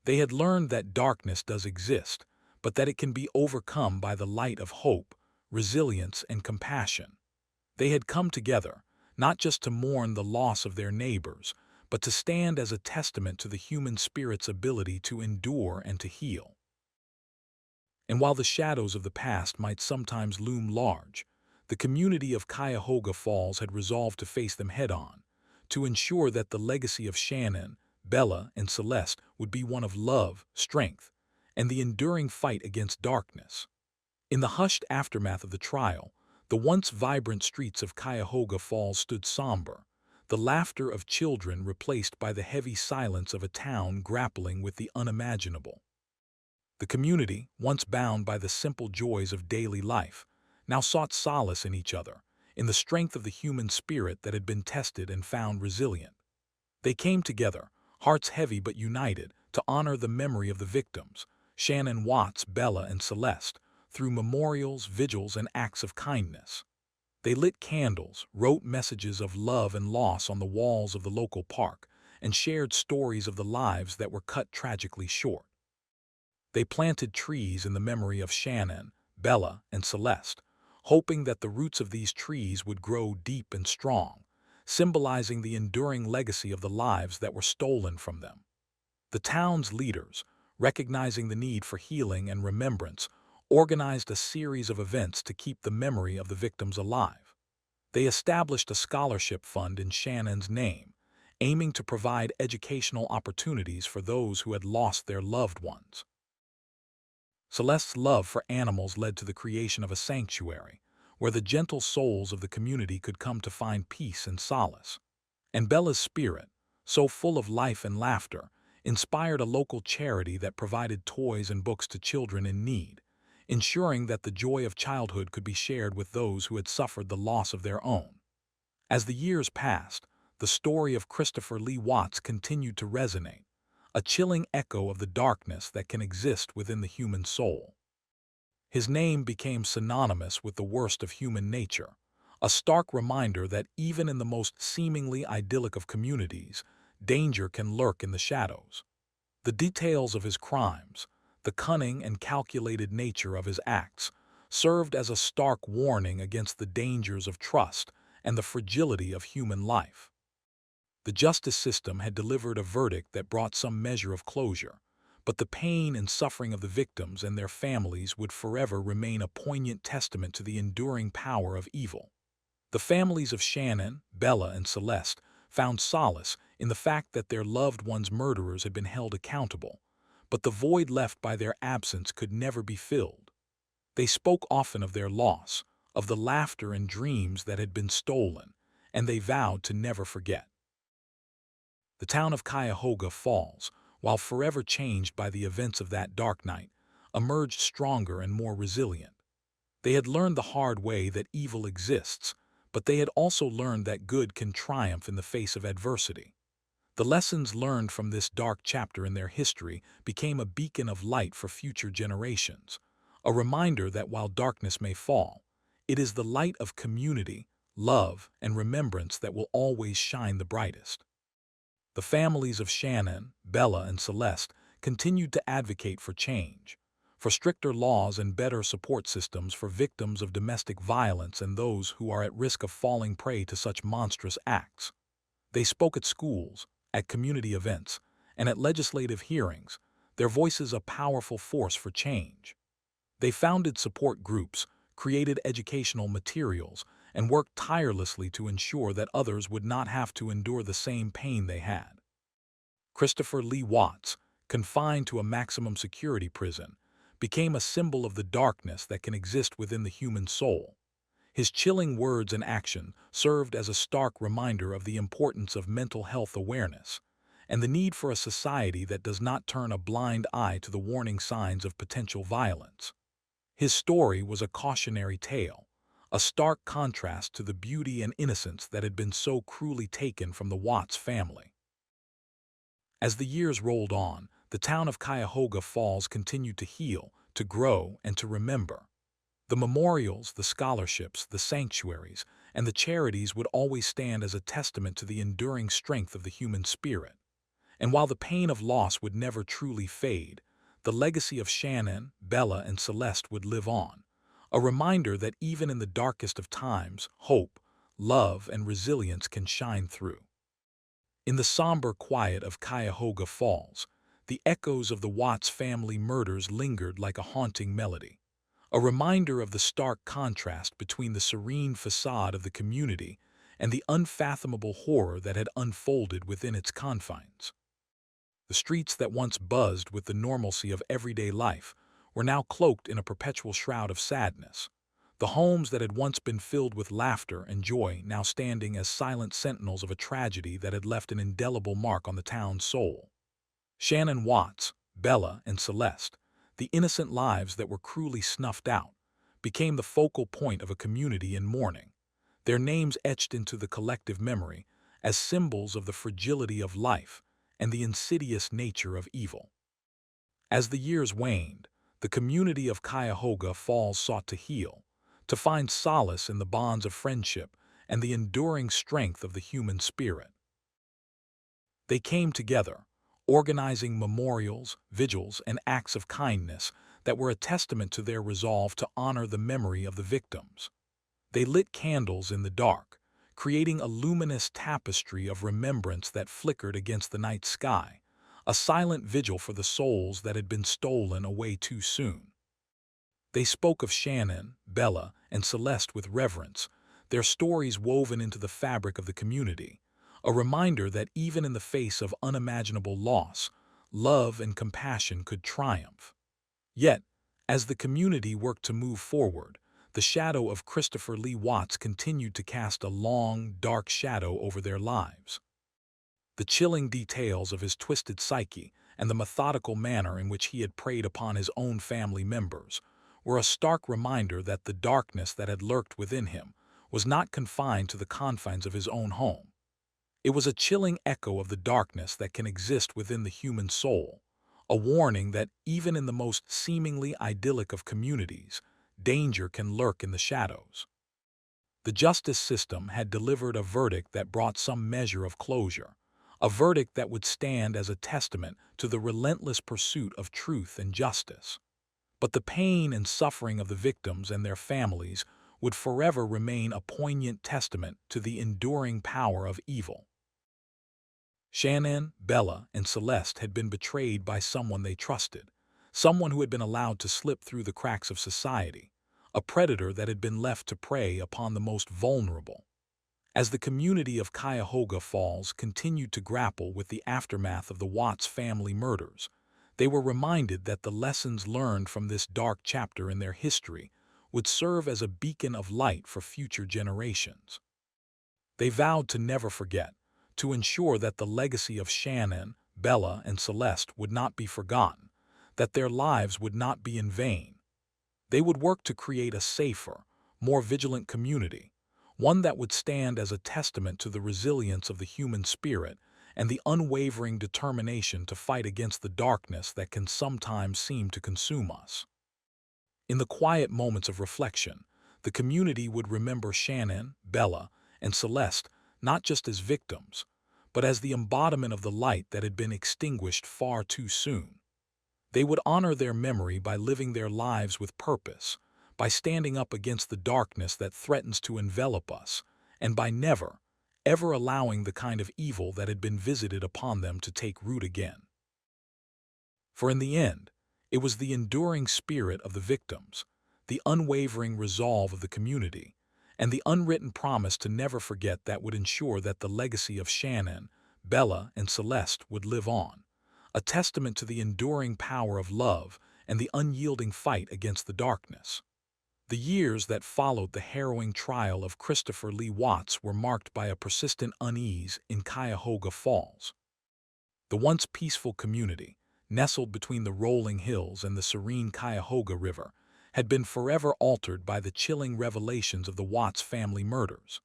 They had learned that darkness does exist, but that it can be overcome by the light of hope, resilience, and compassion. They had come together, not just to mourn the loss of their neighbors, but to stand as a testament to the human spirit's ability to endure and to heal. And while the shadows of the past might sometimes loom large, the community of Cuyahoga Falls had resolved to face them head-on, to ensure that the legacy of Shanann, Bella, and Celeste would be one of love, strength, and the enduring fight against darkness. In the hushed aftermath of the trial, the once vibrant streets of Cuyahoga Falls stood somber, the laughter of children replaced by the heavy silence of a town grappling with the unimaginable. The community, once bound by the simple joys of daily life, now sought solace in each other, in the strength of the human spirit that had been tested and found resilient. They came together, hearts heavy but united, to honor the memory of the victims, Shanann Watts, Bella, and Celeste, through memorials, vigils, and acts of kindness. They lit candles, wrote messages of love and loss on the walls of the local park, and shared stories of the lives that were cut tragically short. They planted trees in the memory of Shanann, Bella, and Celeste, hoping that the roots of these trees would grow deep and strong, symbolizing the enduring legacy of the lives that were stolen from them. The town's leaders, recognizing the need for healing and remembrance, organized a series of events to keep the memory of the victims alive. They established a scholarship fund in Shannon's name, aiming to provide educational opportunities for those who had lost their loved ones. Celeste's love for animals led to the creation of a sanctuary, where the gentle souls of the community could come to find peace and solace. And Bella's spirit, so full of life and laughter, inspired a local charity that provided toys and books to children in need, ensuring that the joy of childhood could be shared with those who had suffered the loss of their own. As the years passed, the story of Christopher Lee Watts continued to resonate, a chilling echo of the darkness that can exist within the human soul. His name became synonymous with the worst of human nature, a stark reminder that even in the most seemingly idyllic of communities, danger can lurk in the shadows. The details of his crimes, the cunning and calculated nature of his acts, served as a stark warning against the dangers of trust and the fragility of human life. The justice system had delivered a verdict that brought some measure of closure, but the pain and suffering of the victims and their families would forever remain a poignant testament to the enduring power of evil. The families of Shanann, Bella, and Celeste found solace in the fact that their loved ones' murderers had been held accountable, but the void left by their absence could never be filled. They spoke often of their loss, of the laughter and dreams that had been stolen, and they vowed to never forget. The town of Cuyahoga Falls, while forever changed by the events of that dark night, emerged stronger and more resilient. They had learned the hard way that evil exists, but they had also learned that good can triumph in the face of adversity. The lessons learned from this dark chapter in their history became a beacon of light for future generations, a reminder that while darkness may fall, it is the light of community, love, and remembrance that will always shine the brightest. The families of Shanann, Bella, and Celeste continued to advocate for change, for stricter laws and better support systems for victims of domestic violence and those who are at risk of falling prey to such monstrous acts. They spoke at schools, at community events, and at legislative hearings, their voices a powerful force for change. They founded support groups, created educational materials, and worked tirelessly to ensure that others would not have to endure the same pain they had. Christopher Lee Watts, confined to a maximum security prison, became a symbol of the darkness that can exist within the human soul. His chilling words and action served as a stark reminder of the importance of mental health awareness and the need for a society that does not turn a blind eye to the warning signs of potential violence. His story was a cautionary tale, a stark contrast to the beauty and innocence that had been so cruelly taken from the Watts family. As the years rolled on, the town of Cuyahoga Falls continued to heal, to grow, and to remember. The memorials, the scholarships, the sanctuaries, and the charities would always stand as a testament to the enduring strength of the human spirit. And while the pain of loss would never truly fade, the legacy of Shanann, Bella, and Celeste would live on, a reminder that even in the darkest of times, hope, love, and resilience can shine through. In the somber quiet of Cuyahoga Falls, the echoes of the Watts family murders lingered like a haunting melody, a reminder of the stark contrast between the serene facade of the community and the unfathomable horror that had unfolded within its confines. The streets that once buzzed with the normalcy of everyday life were now cloaked in a perpetual shroud of sadness, the homes that had once been filled with laughter and joy now standing as silent sentinels of a tragedy that had left an indelible mark on the town's soul. Shanann Watts, Bella, and Celeste, the innocent lives that were cruelly snuffed out, became the focal point of a community in mourning, their names etched into the collective memory as symbols of the fragility of life and the insidious nature of evil. As the years waned, the community of Cuyahoga Falls sought to heal, to find solace in the bonds of friendship and the enduring strength of the human spirit. They came together, organizing memorials, vigils, and acts of kindness that were a testament to their resolve to honor the memory of the victims. They lit candles in the dark, creating a luminous tapestry of remembrance that flickered against the night sky, a silent vigil for the souls that had been stolen away too soon. They spoke of Shanann, Bella, and Celeste with reverence, their stories woven into the fabric of the community, a reminder that even in the face of unimaginable loss, love and compassion could triumph. Yet, as the community worked to move forward, the shadow of Christopher Lee Watts continued to cast a long, dark shadow over their lives. The chilling details of his twisted psyche and the methodical manner in which he had preyed upon his own family members were a stark reminder that the darkness that had lurked within him was not confined to the confines of his own home. It was a chilling echo of the darkness that can exist within the human soul, a warning that even in the most seemingly idyllic of communities, danger can lurk in the shadows. The justice system had delivered a verdict that brought some measure of closure, a verdict that would stand as a testament to the relentless pursuit of truth and justice. But the pain and suffering of the victims and their families would forever remain a poignant testament to the enduring power of evil. Shanann, Bella, and Celeste had been betrayed by someone they trusted, someone who had been allowed to slip through the cracks of society, a predator that had been left to prey upon the most vulnerable. As the community of Cuyahoga Falls continued to grapple with the aftermath of the Watts family murders, they were reminded that the lessons learned from this dark chapter in their history would serve as a beacon of light for future generations. They vowed to never forget, to ensure that the legacy of Shanann, Bella, and Celeste would not be forgotten, that their lives would not be in vain. They would work to create a safer, more vigilant community, one that would stand as a testament to the resilience of the human spirit and the unwavering determination to fight against the darkness that can sometimes seem to consume us. In the quiet moments of reflection, the community would remember Shanann, Bella, and Celeste not just as victims, but as the embodiment of the light that had been extinguished far too soon. They would honor their memory by living their lives with purpose, by standing up against the darkness that threatens to envelop us, and by never, ever allowing the kind of evil that had been visited upon them to take root again. For in the end, it was the enduring spirit of the victims, the unwavering resolve of the community, and the unwritten promise to never forget that would ensure that the legacy of Shanann, Bella, and Celeste would live on, a testament to the enduring power of love and the unyielding fight against the darkness. The years that followed the harrowing trial of Christopher Lee Watts were marked by a persistent unease in Cuyahoga Falls. The once peaceful community, nestled between the rolling hills and the serene Cuyahoga River, had been forever altered by the chilling revelations of the Watts family murders.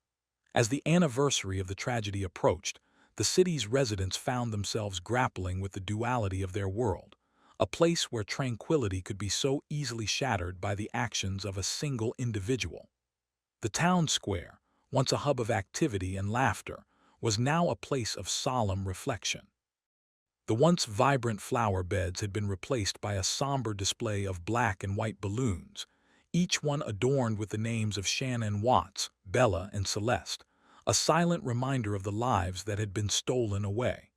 As the anniversary of the tragedy approached, the city's residents found themselves grappling with the duality of their world, a place where tranquility could be so easily shattered by the actions of a single individual. The town square, once a hub of activity and laughter, was now a place of solemn reflection. The once vibrant flower beds had been replaced by a somber display of black and white balloons, each one adorned with the names of Shanann Watts, Bella, and Celeste, a silent reminder of the lives that had been stolen away.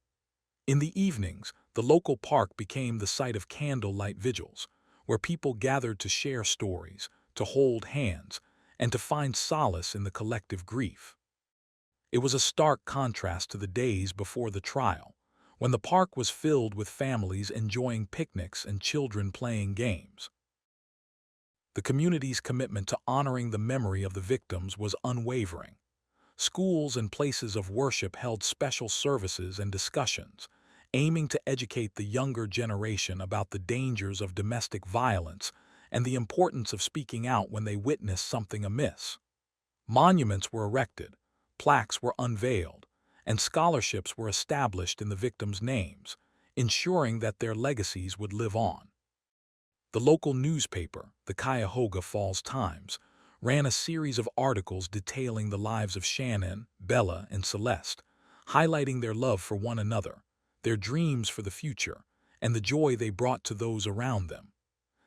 In the evenings, the local park became the site of candlelight vigils, where people gathered to share stories, to hold hands, and to find solace in the collective grief. It was a stark contrast to the days before the trial, when the park was filled with families enjoying picnics and children playing games. The community's commitment to honoring the memory of the victims was unwavering. Schools and places of worship held special services and discussions, aiming to educate the younger generation about the dangers of domestic violence and the importance of speaking out when they witness something amiss. Monuments were erected, plaques were unveiled, and scholarships were established in the victims' names, ensuring that their legacies would live on. The local newspaper, the Cuyahoga Falls Times, ran a series of articles detailing the lives of Shanann, Bella, and Celeste, highlighting their love for one another, their dreams for the future, and the joy they brought to those around them.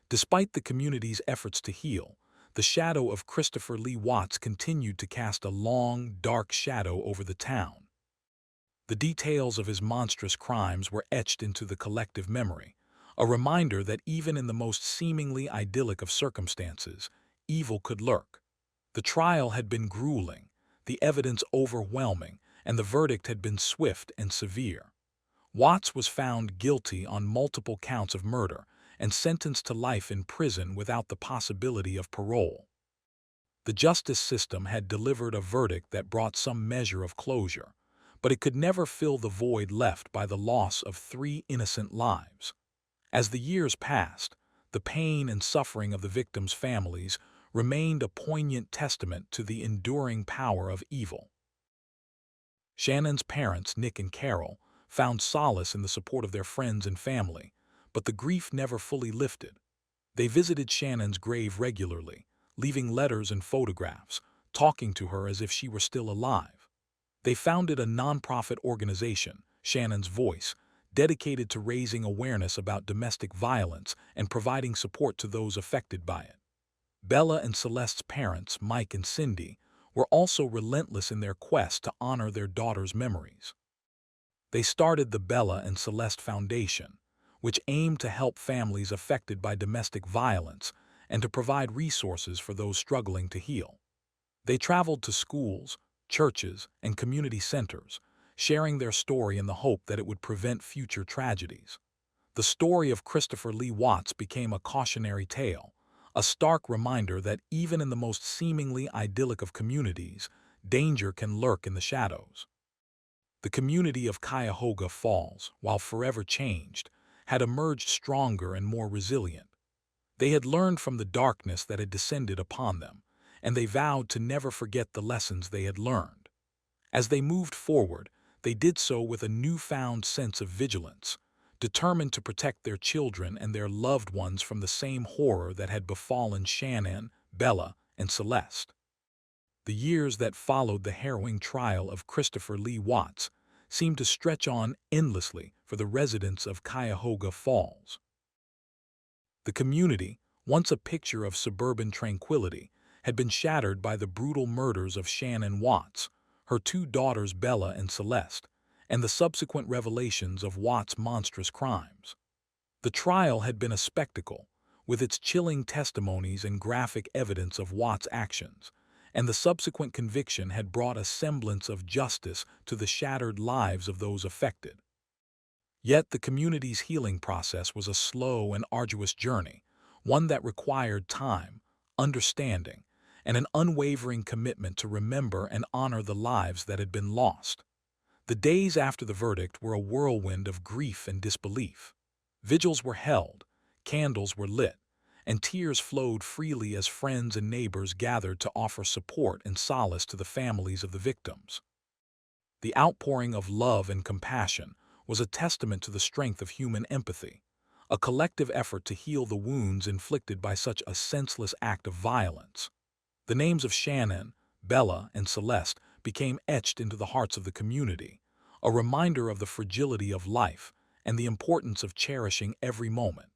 Despite the community's efforts to heal, the shadow of Christopher Lee Watts continued to cast a long, dark shadow over the town. The details of his monstrous crimes were etched into the collective memory, a reminder that even in the most seemingly idyllic of circumstances, evil could lurk. The trial had been grueling, the evidence overwhelming, and the verdict had been swift and severe. Watts was found guilty on multiple counts of murder and sentenced to life in prison without the possibility of parole. The justice system had delivered a verdict that brought some measure of closure, but it could never fill the void left by the loss of 3 innocent lives. As the years passed, the pain and suffering of the victims' families remained a poignant testament to the enduring power of evil. Shannon's parents, Nick and Carol, found solace in the support of their friends and family, but the grief never fully lifted. They visited Shannon's grave regularly, leaving letters and photographs, talking to her as if she were still alive. They founded a nonprofit organization, Shannon's Voice, dedicated to raising awareness about domestic violence and providing support to those affected by it. Bella and Celeste's parents, Mike and Cindy, were also relentless in their quest to honor their daughter's memories. They started the Bella and Celeste Foundation, which aimed to help families affected by domestic violence and to provide resources for those struggling to heal. They traveled to schools, churches, and community centers, sharing their story in the hope that it would prevent future tragedies. The story of Christopher Lee Watts became a cautionary tale, a stark reminder that even in the most seemingly idyllic of communities, danger can lurk in the shadows. The community of Cuyahoga Falls, while forever changed, had emerged stronger and more resilient. They had learned from the darkness that had descended upon them, and they vowed to never forget the lessons they had learned. As they moved forward, they did so with a newfound sense of vigilance, determined to protect their children and their loved ones from the same horror that had befallen Shanann, Bella, and Celeste. The years that followed the harrowing trial of Christopher Lee Watts seemed to stretch on endlessly for the residents of Cuyahoga Falls. The community, once a picture of suburban tranquility, had been shattered by the brutal murders of Shanann Watts, her 2 daughters Bella and Celeste, and the subsequent revelations of Watts' monstrous crimes. The trial had been a spectacle, with its chilling testimonies and graphic evidence of Watts' actions, and the subsequent conviction had brought a semblance of justice to the shattered lives of those affected. Yet the community's healing process was a slow and arduous journey, one that required time, understanding, and an unwavering commitment to remember and honor the lives that had been lost. The days after the verdict were a whirlwind of grief and disbelief. Vigils were held, candles were lit, and tears flowed freely as friends and neighbors gathered to offer support and solace to the families of the victims. The outpouring of love and compassion was a testament to the strength of human empathy, a collective effort to heal the wounds inflicted by such a senseless act of violence. The names of Shanann, Bella, and Celeste became etched into the hearts of the community, a reminder of the fragility of life and the importance of cherishing every moment.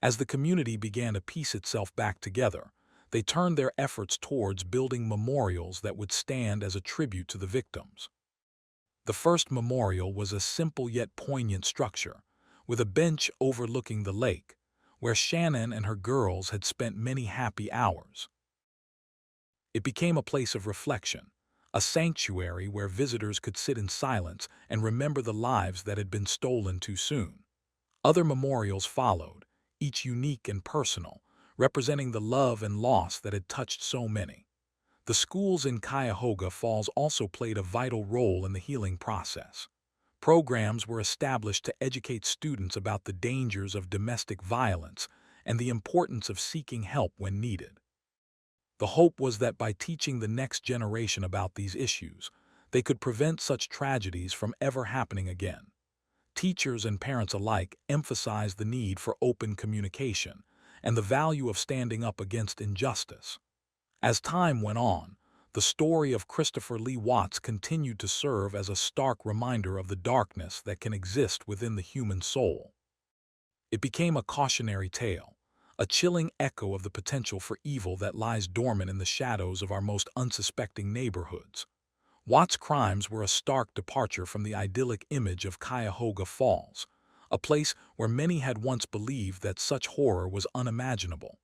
As the community began to piece itself back together, they turned their efforts towards building memorials that would stand as a tribute to the victims. The first memorial was a simple yet poignant structure, with a bench overlooking the lake, where Shanann and her girls had spent many happy hours. It became a place of reflection, a sanctuary where visitors could sit in silence and remember the lives that had been stolen too soon. Other memorials followed, each unique and personal, representing the love and loss that had touched so many. The schools in Cuyahoga Falls also played a vital role in the healing process. Programs were established to educate students about the dangers of domestic violence and the importance of seeking help when needed. The hope was that by teaching the next generation about these issues, they could prevent such tragedies from ever happening again. Teachers and parents alike emphasized the need for open communication and the value of standing up against injustice. As time went on, the story of Christopher Lee Watts continued to serve as a stark reminder of the darkness that can exist within the human soul. It became a cautionary tale, a chilling echo of the potential for evil that lies dormant in the shadows of our most unsuspecting neighborhoods. Watts' crimes were a stark departure from the idyllic image of Cuyahoga Falls, a place where many had once believed that such horror was unimaginable.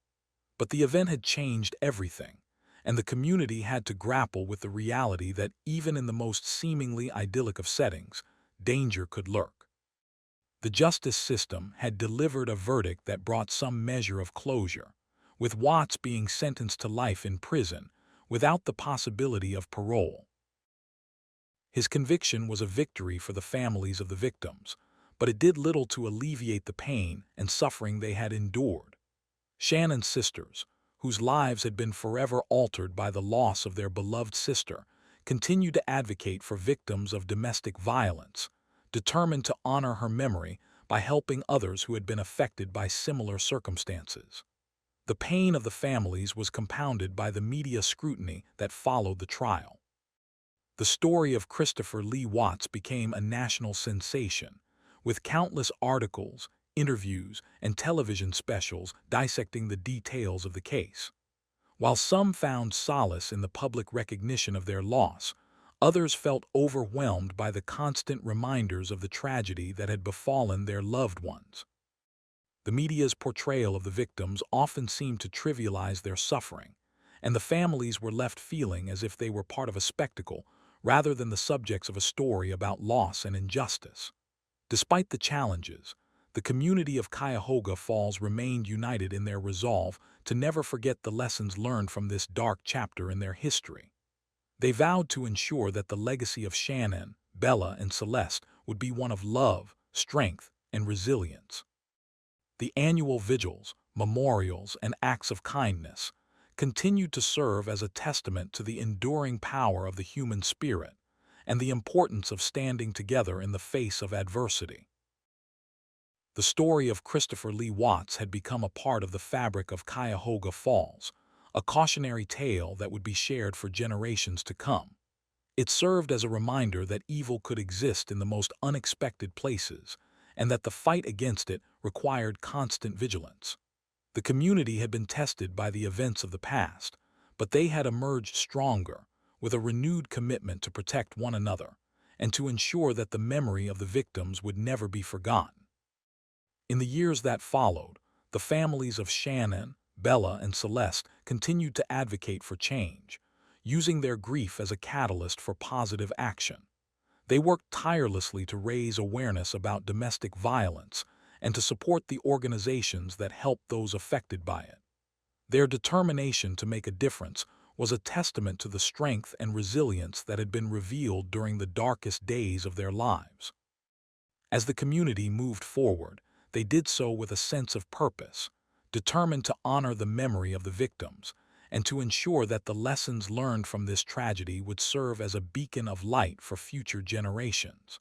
But the event had changed everything, and the community had to grapple with the reality that even in the most seemingly idyllic of settings, danger could lurk. The justice system had delivered a verdict that brought some measure of closure, with Watts being sentenced to life in prison, without the possibility of parole. His conviction was a victory for the families of the victims, but it did little to alleviate the pain and suffering they had endured. Shannon's sisters, whose lives had been forever altered by the loss of their beloved sister, continued to advocate for victims of domestic violence, determined to honor her memory by helping others who had been affected by similar circumstances. The pain of the families was compounded by the media scrutiny that followed the trial. The story of Christopher Lee Watts became a national sensation, with countless articles, interviews, and television specials dissecting the details of the case. While some found solace in the public recognition of their loss, others felt overwhelmed by the constant reminders of the tragedy that had befallen their loved ones. The media's portrayal of the victims often seemed to trivialize their suffering, and the families were left feeling as if they were part of a spectacle rather than the subjects of a story about loss and injustice. Despite the challenges, the community of Cuyahoga Falls remained united in their resolve to never forget the lessons learned from this dark chapter in their history. They vowed to ensure that the legacy of Shanann, Bella, and Celeste would be one of love, strength, and resilience. The annual vigils, memorials, and acts of kindness continued to serve as a testament to the enduring power of the human spirit and the importance of standing together in the face of adversity. The story of Christopher Lee Watts had become a part of the fabric of Cuyahoga Falls, a cautionary tale that would be shared for generations to come. It served as a reminder that evil could exist in the most unexpected places, and that the fight against it required constant vigilance. The community had been tested by the events of the past, but they had emerged stronger, with a renewed commitment to protect one another and to ensure that the memory of the victims would never be forgotten. In the years that followed, the families of Shanann, Bella, and Celeste continued to advocate for change, using their grief as a catalyst for positive action. They worked tirelessly to raise awareness about domestic violence and to support the organizations that help those affected by it. Their determination to make a difference was a testament to the strength and resilience that had been revealed during the darkest days of their lives. As the community moved forward, they did so with a sense of purpose, determined to honor the memory of the victims and to ensure that the lessons learned from this tragedy would serve as a beacon of light for future generations.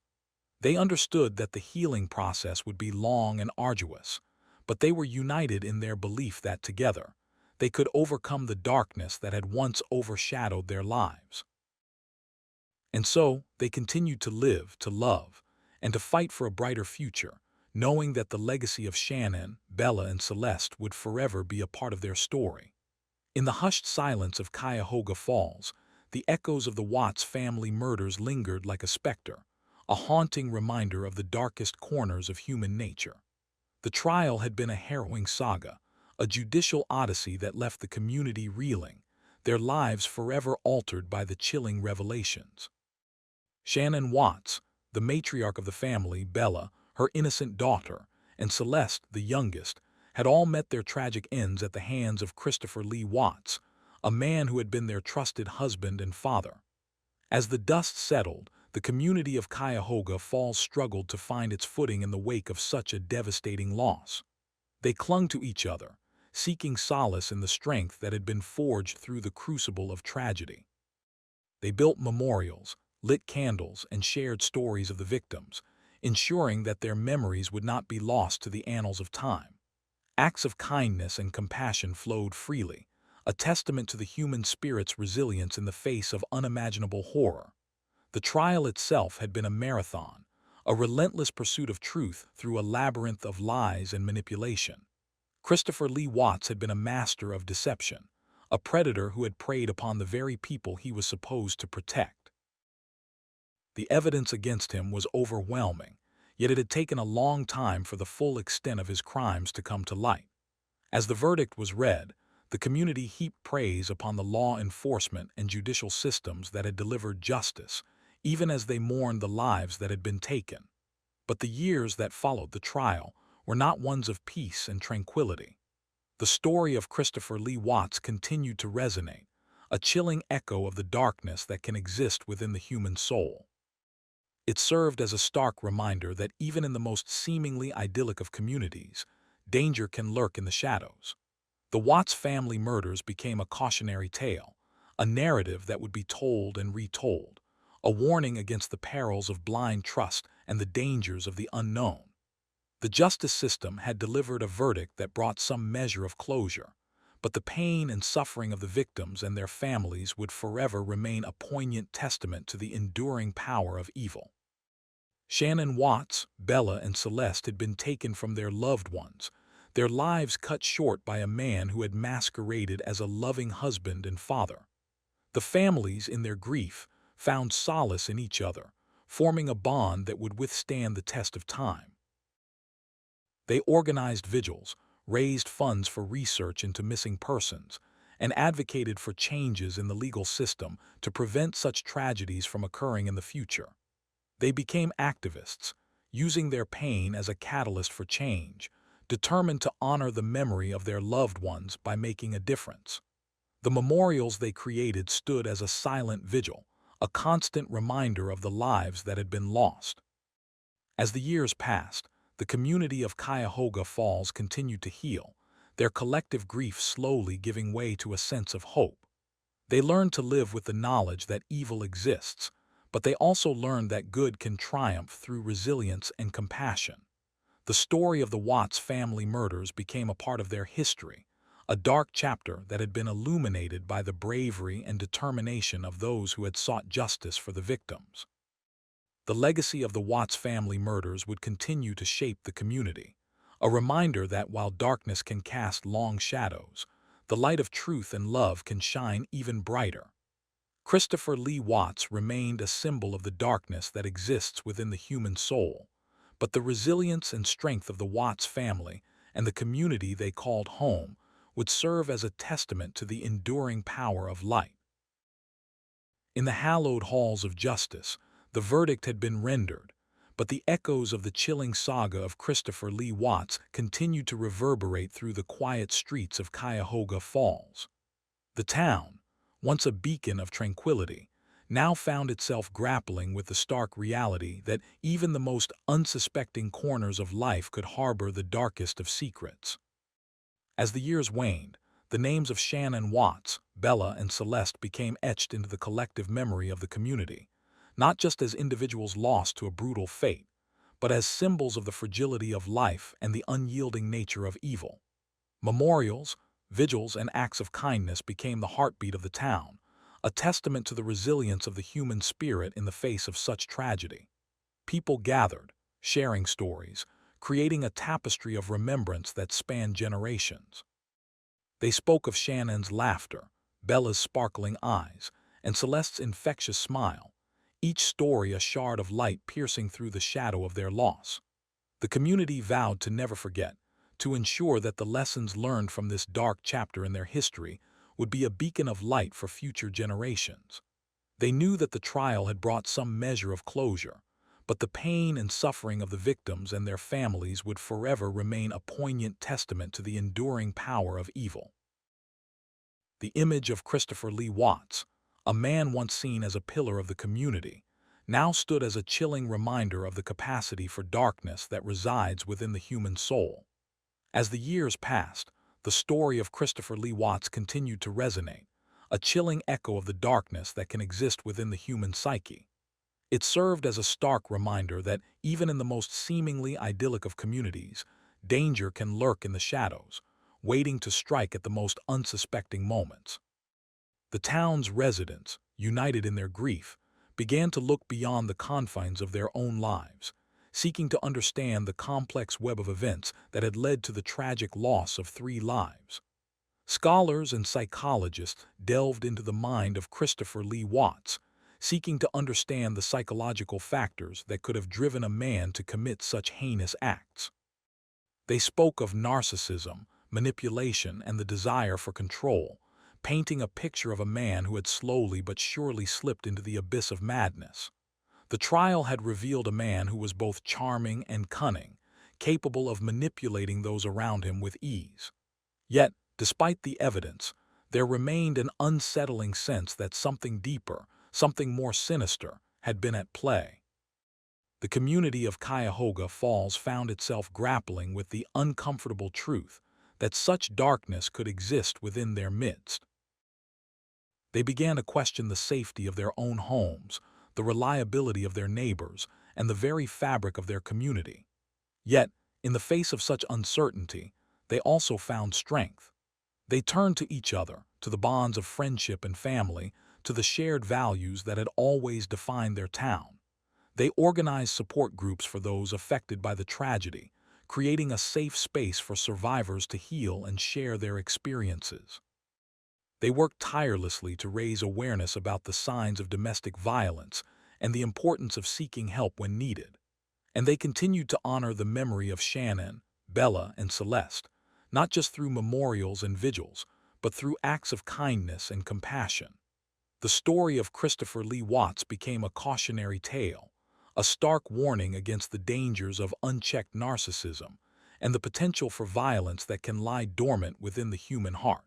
They understood that the healing process would be long and arduous, but they were united in their belief that together, they could overcome the darkness that had once overshadowed their lives. And so, they continued to live, to love, and to fight for a brighter future, knowing that the legacy of Shanann, Bella, and Celeste would forever be a part of their story. In the hushed silence of Cuyahoga Falls, the echoes of the Watts family murders lingered like a specter, a haunting reminder of the darkest corners of human nature. The trial had been a harrowing saga, a judicial odyssey that left the community reeling, their lives forever altered by the chilling revelations. Shanann Watts, the matriarch of the family, Bella, her innocent daughter, and Celeste, the youngest, had all met their tragic ends at the hands of Christopher Lee Watts, a man who had been their trusted husband and father. As the dust settled, the community of Cuyahoga Falls struggled to find its footing in the wake of such a devastating loss. They clung to each other, seeking solace in the strength that had been forged through the crucible of tragedy. They built memorials, lit candles, and shared stories of the victims, ensuring that their memories would not be lost to the annals of time. Acts of kindness and compassion flowed freely, a testament to the human spirit's resilience in the face of unimaginable horror. The trial itself had been a marathon, a relentless pursuit of truth through a labyrinth of lies and manipulation. Christopher Lee Watts had been a master of deception, a predator who had preyed upon the very people he was supposed to protect. The evidence against him was overwhelming, yet it had taken a long time for the full extent of his crimes to come to light. As the verdict was read, the community heaped praise upon the law enforcement and judicial systems that had delivered justice, even as they mourned the lives that had been taken. But the years that followed the trial were not ones of peace and tranquility. The story of Christopher Lee Watts continued to resonate, a chilling echo of the darkness that can exist within the human soul. It served as a stark reminder that even in the most seemingly idyllic of communities, danger can lurk in the shadows. The Watts family murders became a cautionary tale, a narrative that would be told and retold, a warning against the perils of blind trust and the dangers of the unknown. The justice system had delivered a verdict that brought some measure of closure, but the pain and suffering of the victims and their families would forever remain a poignant testament to the enduring power of evil. Shanann Watts, Bella, and Celeste had been taken from their loved ones, their lives cut short by a man who had masqueraded as a loving husband and father. The families, in their grief, found solace in each other, forming a bond that would withstand the test of time. They organized vigils, raised funds for research into missing persons, and advocated for changes in the legal system to prevent such tragedies from occurring in the future. They became activists, using their pain as a catalyst for change, determined to honor the memory of their loved ones by making a difference. The memorials they created stood as a silent vigil, a constant reminder of the lives that had been lost. As the years passed, the community of Cuyahoga Falls continued to heal, their collective grief slowly giving way to a sense of hope. They learned to live with the knowledge that evil exists, but they also learned that good can triumph through resilience and compassion. The story of the Watts family murders became a part of their history, a dark chapter that had been illuminated by the bravery and determination of those who had sought justice for the victims. The legacy of the Watts family murders would continue to shape the community, a reminder that while darkness can cast long shadows, the light of truth and love can shine even brighter. Christopher Lee Watts remained a symbol of the darkness that exists within the human soul, but the resilience and strength of the Watts family and the community they called home would serve as a testament to the enduring power of light. In the hallowed halls of justice, the verdict had been rendered, but the echoes of the chilling saga of Christopher Lee Watts continued to reverberate through the quiet streets of Cuyahoga Falls. The town, once a beacon of tranquility, now found itself grappling with the stark reality that even the most unsuspecting corners of life could harbor the darkest of secrets. As the years waned, the names of Shanann Watts, Bella, and Celeste became etched into the collective memory of the community, not just as individuals lost to a brutal fate, but as symbols of the fragility of life and the unyielding nature of evil. Memorials, vigils, and acts of kindness became the heartbeat of the town, a testament to the resilience of the human spirit in the face of such tragedy. People gathered, sharing stories, creating a tapestry of remembrance that spanned generations. They spoke of Shannon's laughter, Bella's sparkling eyes, and Celeste's infectious smile, each story a shard of light piercing through the shadow of their loss. The community vowed to never forget, to ensure that the lessons learned from this dark chapter in their history would be a beacon of light for future generations. They knew that the trial had brought some measure of closure, but the pain and suffering of the victims and their families would forever remain a poignant testament to the enduring power of evil. The image of Christopher Lee Watts, a man once seen as a pillar of the community, now stood as a chilling reminder of the capacity for darkness that resides within the human soul. As the years passed, the story of Christopher Lee Watts continued to resonate, a chilling echo of the darkness that can exist within the human psyche. It served as a stark reminder that even in the most seemingly idyllic of communities, danger can lurk in the shadows, waiting to strike at the most unsuspecting moments. The town's residents, united in their grief, began to look beyond the confines of their own lives, seeking to understand the complex web of events that had led to the tragic loss of 3 lives. Scholars and psychologists delved into the mind of Christopher Lee Watts, seeking to understand the psychological factors that could have driven a man to commit such heinous acts. They spoke of narcissism, manipulation, and the desire for control, painting a picture of a man who had slowly but surely slipped into the abyss of madness. The trial had revealed a man who was both charming and cunning, capable of manipulating those around him with ease. Yet, despite the evidence, there remained an unsettling sense that something deeper, something more sinister, had been at play. The community of Cuyahoga Falls found itself grappling with the uncomfortable truth that such darkness could exist within their midst. They began to question the safety of their own homes, the reliability of their neighbors, and the very fabric of their community. Yet, in the face of such uncertainty, they also found strength. They turned to each other, to the bonds of friendship and family, to the shared values that had always defined their town. They organized support groups for those affected by the tragedy, creating a safe space for survivors to heal and share their experiences. They worked tirelessly to raise awareness about the signs of domestic violence and the importance of seeking help when needed. And they continued to honor the memory of Shanann, Bella, and Celeste, not just through memorials and vigils, but through acts of kindness and compassion. The story of Christopher Lee Watts became a cautionary tale, a stark warning against the dangers of unchecked narcissism and the potential for violence that can lie dormant within the human heart.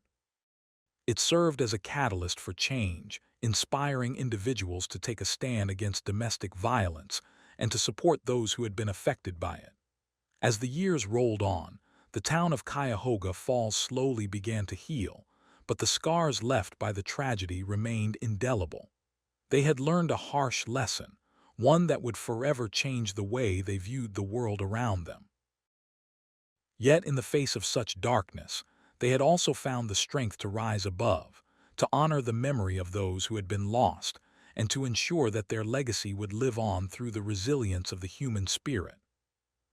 It served as a catalyst for change, inspiring individuals to take a stand against domestic violence and to support those who had been affected by it. As the years rolled on, the town of Cuyahoga Falls slowly began to heal, but the scars left by the tragedy remained indelible. They had learned a harsh lesson, one that would forever change the way they viewed the world around them. Yet in the face of such darkness, they had also found the strength to rise above, to honor the memory of those who had been lost, and to ensure that their legacy would live on through the resilience of the human spirit.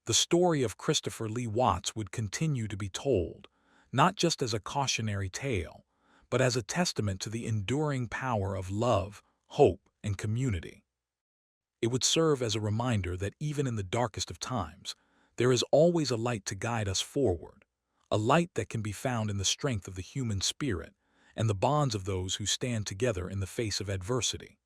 The story of Christopher Lee Watts would continue to be told, not just as a cautionary tale, but as a testament to the enduring power of love, hope, and community. It would serve as a reminder that even in the darkest of times, there is always a light to guide us forward, a light that can be found in the strength of the human spirit and the bonds of those who stand together in the face of adversity.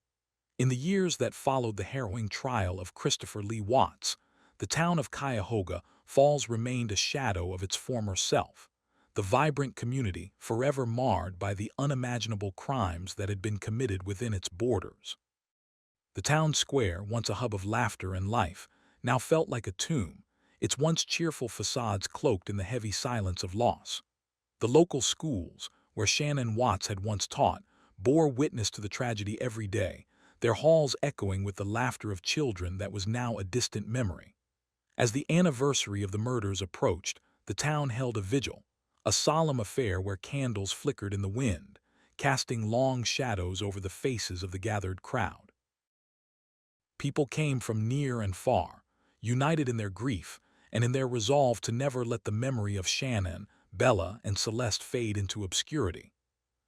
In the years that followed the harrowing trial of Christopher Lee Watts, the town of Cuyahoga Falls remained a shadow of its former self, the vibrant community forever marred by the unimaginable crimes that had been committed within its borders. The town square, once a hub of laughter and life, now felt like a tomb, its once cheerful facades cloaked in the heavy silence of loss. The local schools, where Shanann Watts had once taught, bore witness to the tragedy every day, their halls echoing with the laughter of children that was now a distant memory. As the anniversary of the murders approached, the town held a vigil, a solemn affair where candles flickered in the wind, casting long shadows over the faces of the gathered crowd. People came from near and far, united in their grief and in their resolve to never let the memory of Shanann, Bella, and Celeste fade into obscurity.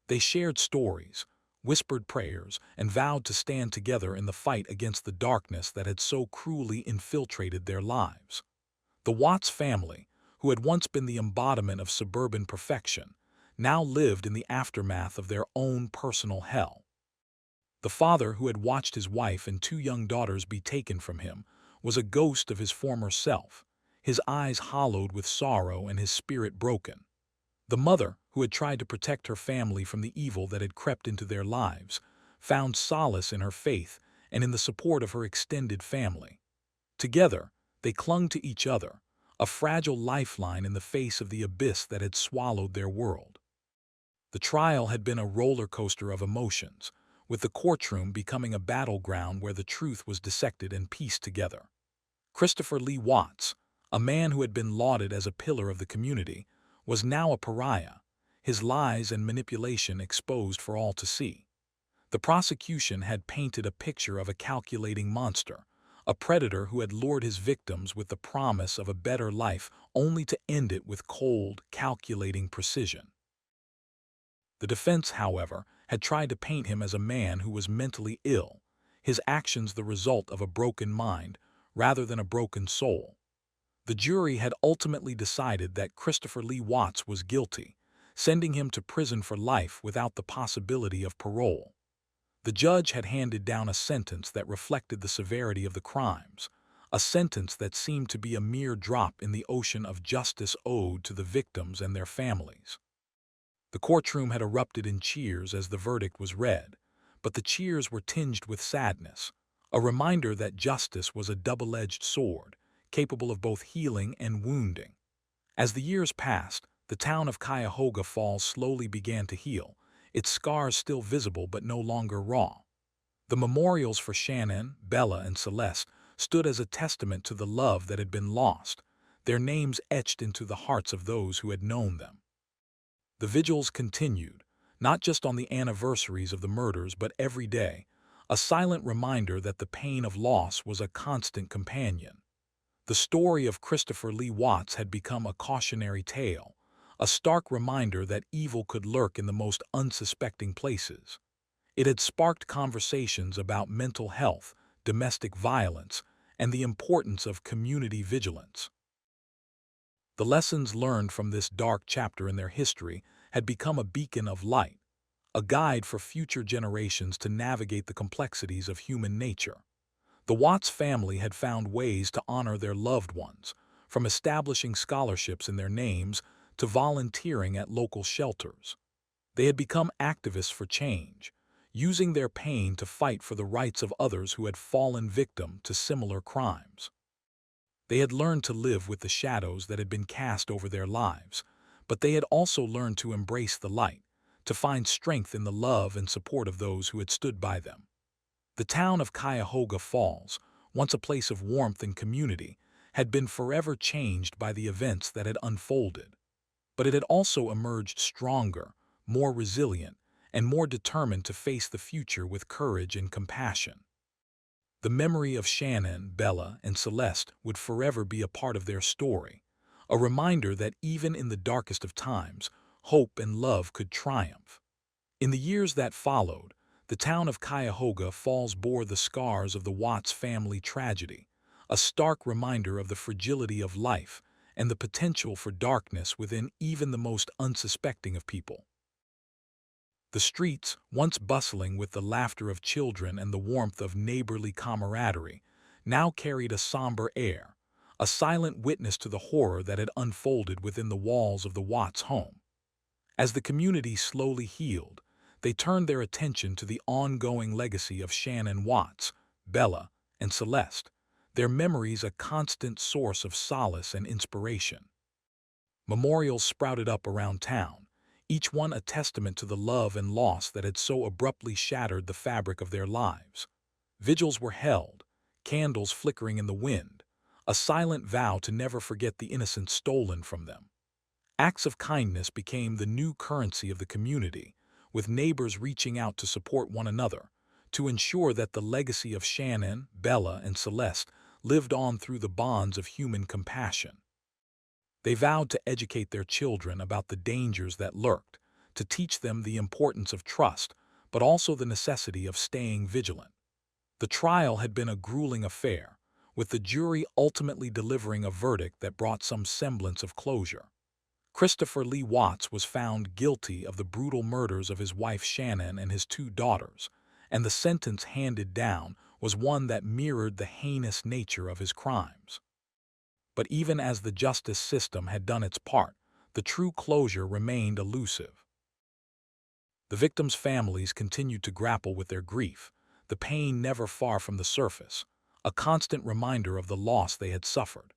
They shared stories, whispered prayers, and vowed to stand together in the fight against the darkness that had so cruelly infiltrated their lives. The Watts family, who had once been the embodiment of suburban perfection, now lived in the aftermath of their own personal hell. The father, who had watched his wife and two young daughters be taken from him, was a ghost of his former self, his eyes hollowed with sorrow and his spirit broken. The mother, who had tried to protect her family from the evil that had crept into their lives, found solace in her faith and in the support of her extended family. Together, they clung to each other, a fragile lifeline in the face of the abyss that had swallowed their world. The trial had been a roller coaster of emotions, with the courtroom becoming a battleground where the truth was dissected and pieced together. Christopher Lee Watts, a man who had been lauded as a pillar of the community, was now a pariah, his lies and manipulation exposed for all to see. The prosecution had painted a picture of a calculating monster, a predator who had lured his victims with the promise of a better life only to end it with cold, calculating precision. The defense, however, had tried to paint him as a man who was mentally ill, his actions the result of a broken mind rather than a broken soul. The jury had ultimately decided that Christopher Lee Watts was guilty, sending him to prison for life without the possibility of parole. The judge had handed down a sentence that reflected the severity of the crimes, a sentence that seemed to be a mere drop in the ocean of justice owed to the victims and their families. The courtroom had erupted in cheers as the verdict was read, but the cheers were tinged with sadness, a reminder that justice was a double-edged sword, capable of both healing and wounding. As the years passed, the town of Cuyahoga Falls slowly began to heal, its scars still visible but no longer raw. The memorials for Shanann, Bella, and Celeste stood as a testament to the love that had been lost, their names etched into the hearts of those who had known them. The vigils continued, not just on the anniversaries of the murders but every day, a silent reminder that the pain of loss was a constant companion. The story of Christopher Lee Watts had become a cautionary tale, a stark reminder that evil could lurk in the most unsuspecting places. It had sparked conversations about mental health, domestic violence, and the importance of community vigilance. The lessons learned from this dark chapter in their history had become a beacon of light, a guide for future generations to navigate the complexities of human nature. The Watts family had found ways to honor their loved ones, from establishing scholarships in their names to volunteering at local shelters. They had become activists for change, using their pain to fight for the rights of others who had fallen victim to similar crimes. They had learned to live with the shadows that had been cast over their lives, but they had also learned to embrace the light, to find strength in the love and support of those who had stood by them. The town of Cuyahoga Falls, once a place of warmth and community, had been forever changed by the events that had unfolded. But it had also emerged stronger, more resilient, and more determined to face the future with courage and compassion. The memory of Shanann, Bella, and Celeste would forever be a part of their story, a reminder that even in the darkest of times, hope and love could triumph. In the years that followed, the town of Cuyahoga Falls bore the scars of the Watts family tragedy, a stark reminder of the fragility of life and the potential for darkness within even the most unsuspecting of people. The streets, once bustling with the laughter of children and the warmth of neighborly camaraderie, now carried a somber air, a silent witness to the horror that had unfolded within the walls of the Watts home. As the community slowly healed, they turned their attention to the ongoing legacy of Shanann Watts, Bella, and Celeste, their memories a constant source of solace and inspiration. Memorials sprouted up around town, each one a testament to the love and loss that had so abruptly shattered the fabric of their lives. Vigils were held, candles flickering in the wind, a silent vow to never forget the innocent stolen from them. Acts of kindness became the new currency of the community, with neighbors reaching out to support one another, to ensure that the legacy of Shanann, Bella, and Celeste lived on through the bonds of human compassion. They vowed to educate their children about the dangers that lurked, to teach them the importance of trust, but also the necessity of staying vigilant. The trial had been a grueling affair, with the jury ultimately delivering a verdict that brought some semblance of closure. Christopher Lee Watts was found guilty of the brutal murders of his wife Shanann and his two daughters, and the sentence handed down was one that mirrored the heinous nature of his crimes. But even as the justice system had done its part, the true closure remained elusive. The victims' families continued to grapple with their grief, the pain never far from the surface, a constant reminder of the loss they had suffered.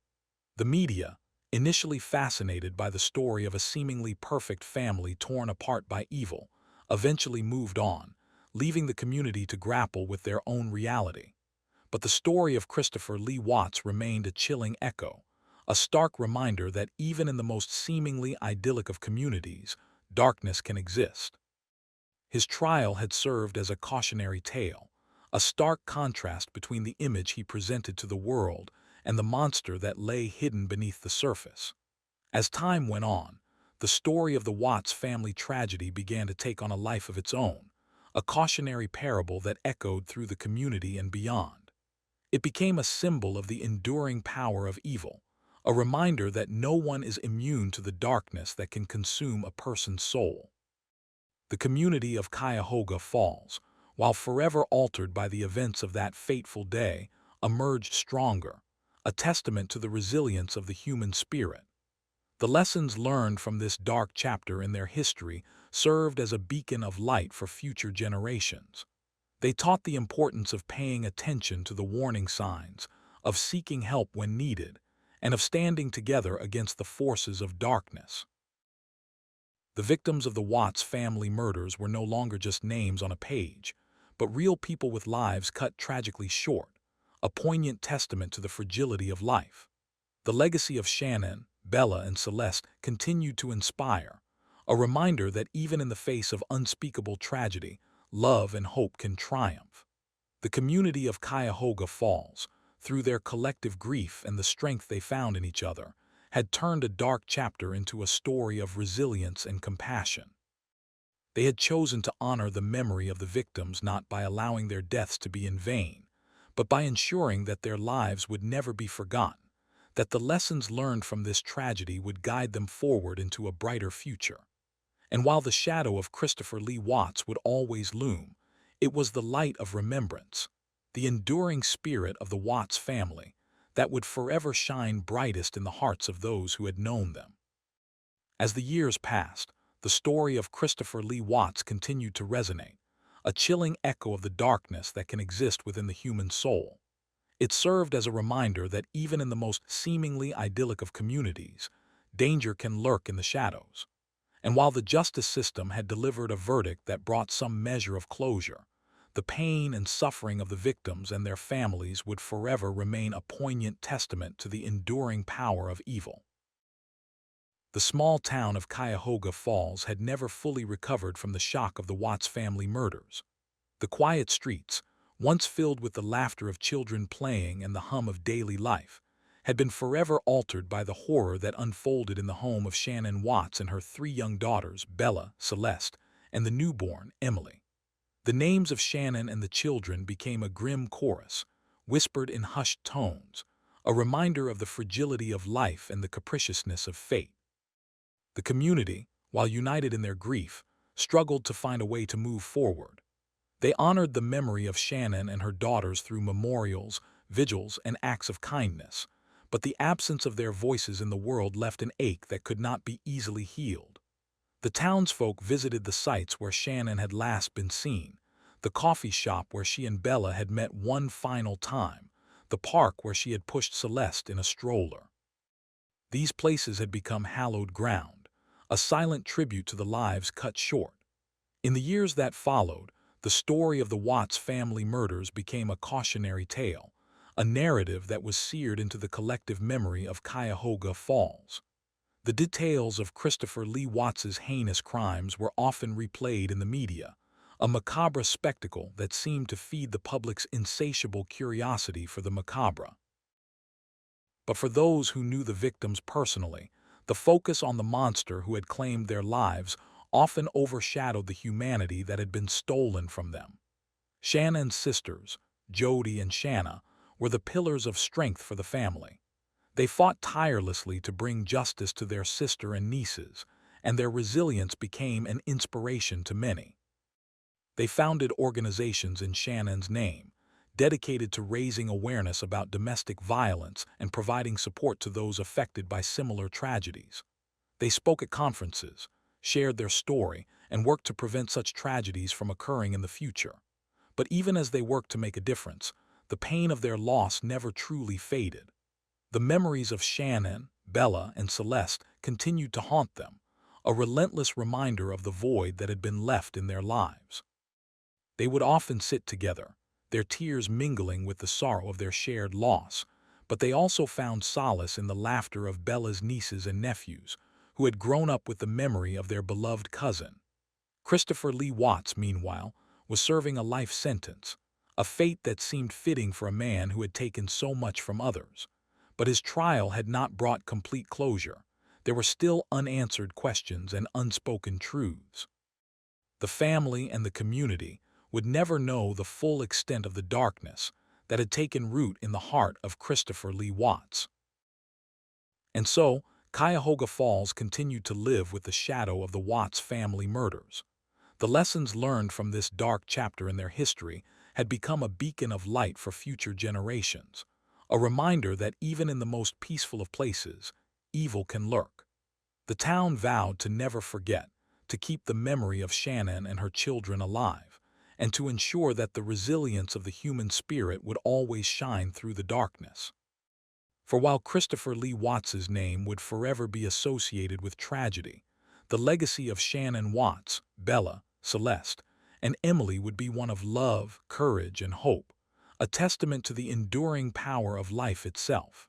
The media, initially fascinated by the story of a seemingly perfect family torn apart by evil, eventually moved on, leaving the community to grapple with their own reality. But the story of Christopher Lee Watts remained a chilling echo, a stark reminder that even in the most seemingly idyllic of communities, darkness can exist. His trial had served as a cautionary tale, a stark contrast between the image he presented to the world and the monster that lay hidden beneath the surface. As time went on, the story of the Watts family tragedy began to take on a life of its own, a cautionary parable that echoed through the community and beyond. It became a symbol of the enduring power of evil, a reminder that no one is immune to the darkness that can consume a person's soul. The community of Cuyahoga Falls, while forever altered by the events of that fateful day, emerged stronger, a testament to the resilience of the human spirit. The lessons learned from this dark chapter in their history served as a beacon of light for future generations. They taught the importance of paying attention to the warning signs, of seeking help when needed, and of standing together against the forces of darkness. The victims of the Watts family murders were no longer just names on a page, but real people with lives cut tragically short, a poignant testament to the fragility of life. The legacy of Shanann, Bella, and Celeste continued to inspire, a reminder that even in the face of unspeakable tragedy, love and hope can triumph. The community of Cuyahoga Falls, through their collective grief and the strength they found in each other, had turned a dark chapter into a story of resilience and compassion. They had chosen to honor the memory of the victims not by allowing their deaths to be in vain, but by ensuring that their lives would never be forgotten, that the lessons learned from this tragedy would guide them forward into a brighter future. And while the shadow of Christopher Lee Watts would always loom, it was the light of remembrance, the enduring spirit of the Watts family, that would forever shine brightest in the hearts of those who had known them. As the years passed, the story of Christopher Lee Watts continued to resonate, a chilling echo of the darkness that can exist within the human soul. It served as a reminder that even in the most seemingly idyllic of communities, danger can lurk in the shadows. And while the justice system had delivered a verdict that brought some measure of closure, the pain and suffering of the victims and their families would forever remain a poignant testament to the enduring power of evil. The small town of Cuyahoga Falls had never fully recovered from the shock of the Watts family murders. The quiet streets, once filled with the laughter of children playing and the hum of daily life, had been forever altered by the horror that unfolded in the home of Shanann Watts and her three young daughters, Bella, Celeste, and the newborn, Emily. The names of Shanann and the children became a grim chorus, whispered in hushed tones, a reminder of the fragility of life and the capriciousness of fate. The community, while united in their grief, struggled to find a way to move forward. They honored the memory of Shanann and her daughters through memorials, vigils, and acts of kindness, but the absence of their voices in the world left an ache that could not be easily healed. The townsfolk visited the sites where Shanann had last been seen, the coffee shop where she and Bella had met one final time, the park where she had pushed Celeste in a stroller. These places had become hallowed ground, a silent tribute to the lives cut short. In the years that followed, the story of the Watts family murders became a cautionary tale, a narrative that was seared into the collective memory of Cuyahoga Falls. The details of Christopher Lee Watts's heinous crimes were often replayed in the media, a macabre spectacle that seemed to feed the public's insatiable curiosity for the macabre. But for those who knew the victims personally, the focus on the monster who had claimed their lives often overshadowed the humanity that had been stolen from them. Shannon's sisters, Jody and Shanna, were the pillars of strength for the family. They fought tirelessly to bring justice to their sister and nieces, and their resilience became an inspiration to many. They founded organizations in Shannon's name, dedicated to raising awareness about domestic violence and providing support to those affected by similar tragedies. They spoke at conferences, shared their story, and worked to prevent such tragedies from occurring in the future. But even as they worked to make a difference, the pain of their loss never truly faded. The memories of Shanann, Bella, and Celeste continued to haunt them, a relentless reminder of the void that had been left in their lives. They would often sit together, their tears mingling with the sorrow of their shared loss, but they also found solace in the laughter of Bella's nieces and nephews, who had grown up with the memory of their beloved cousin. Christopher Lee Watts, meanwhile, was serving a life sentence, a fate that seemed fitting for a man who had taken so much from others. But his trial had not brought complete closure. There were still unanswered questions and unspoken truths. The family and the community would never know the full extent of the darkness that had taken root in the heart of Christopher Lee Watts. And so, Cuyahoga Falls continued to live with the shadow of the Watts family murders. The lessons learned from this dark chapter in their history had become a beacon of light for future generations, a reminder that even in the most peaceful of places, evil can lurk. The town vowed to never forget, to keep the memory of Shanann and her children alive, and to ensure that the resilience of the human spirit would always shine through the darkness. For while Christopher Lee Watts's name would forever be associated with tragedy, the legacy of Shanann Watts, Bella, Celeste, and Emily would be one of love, courage, and hope, a testament to the enduring power of life itself.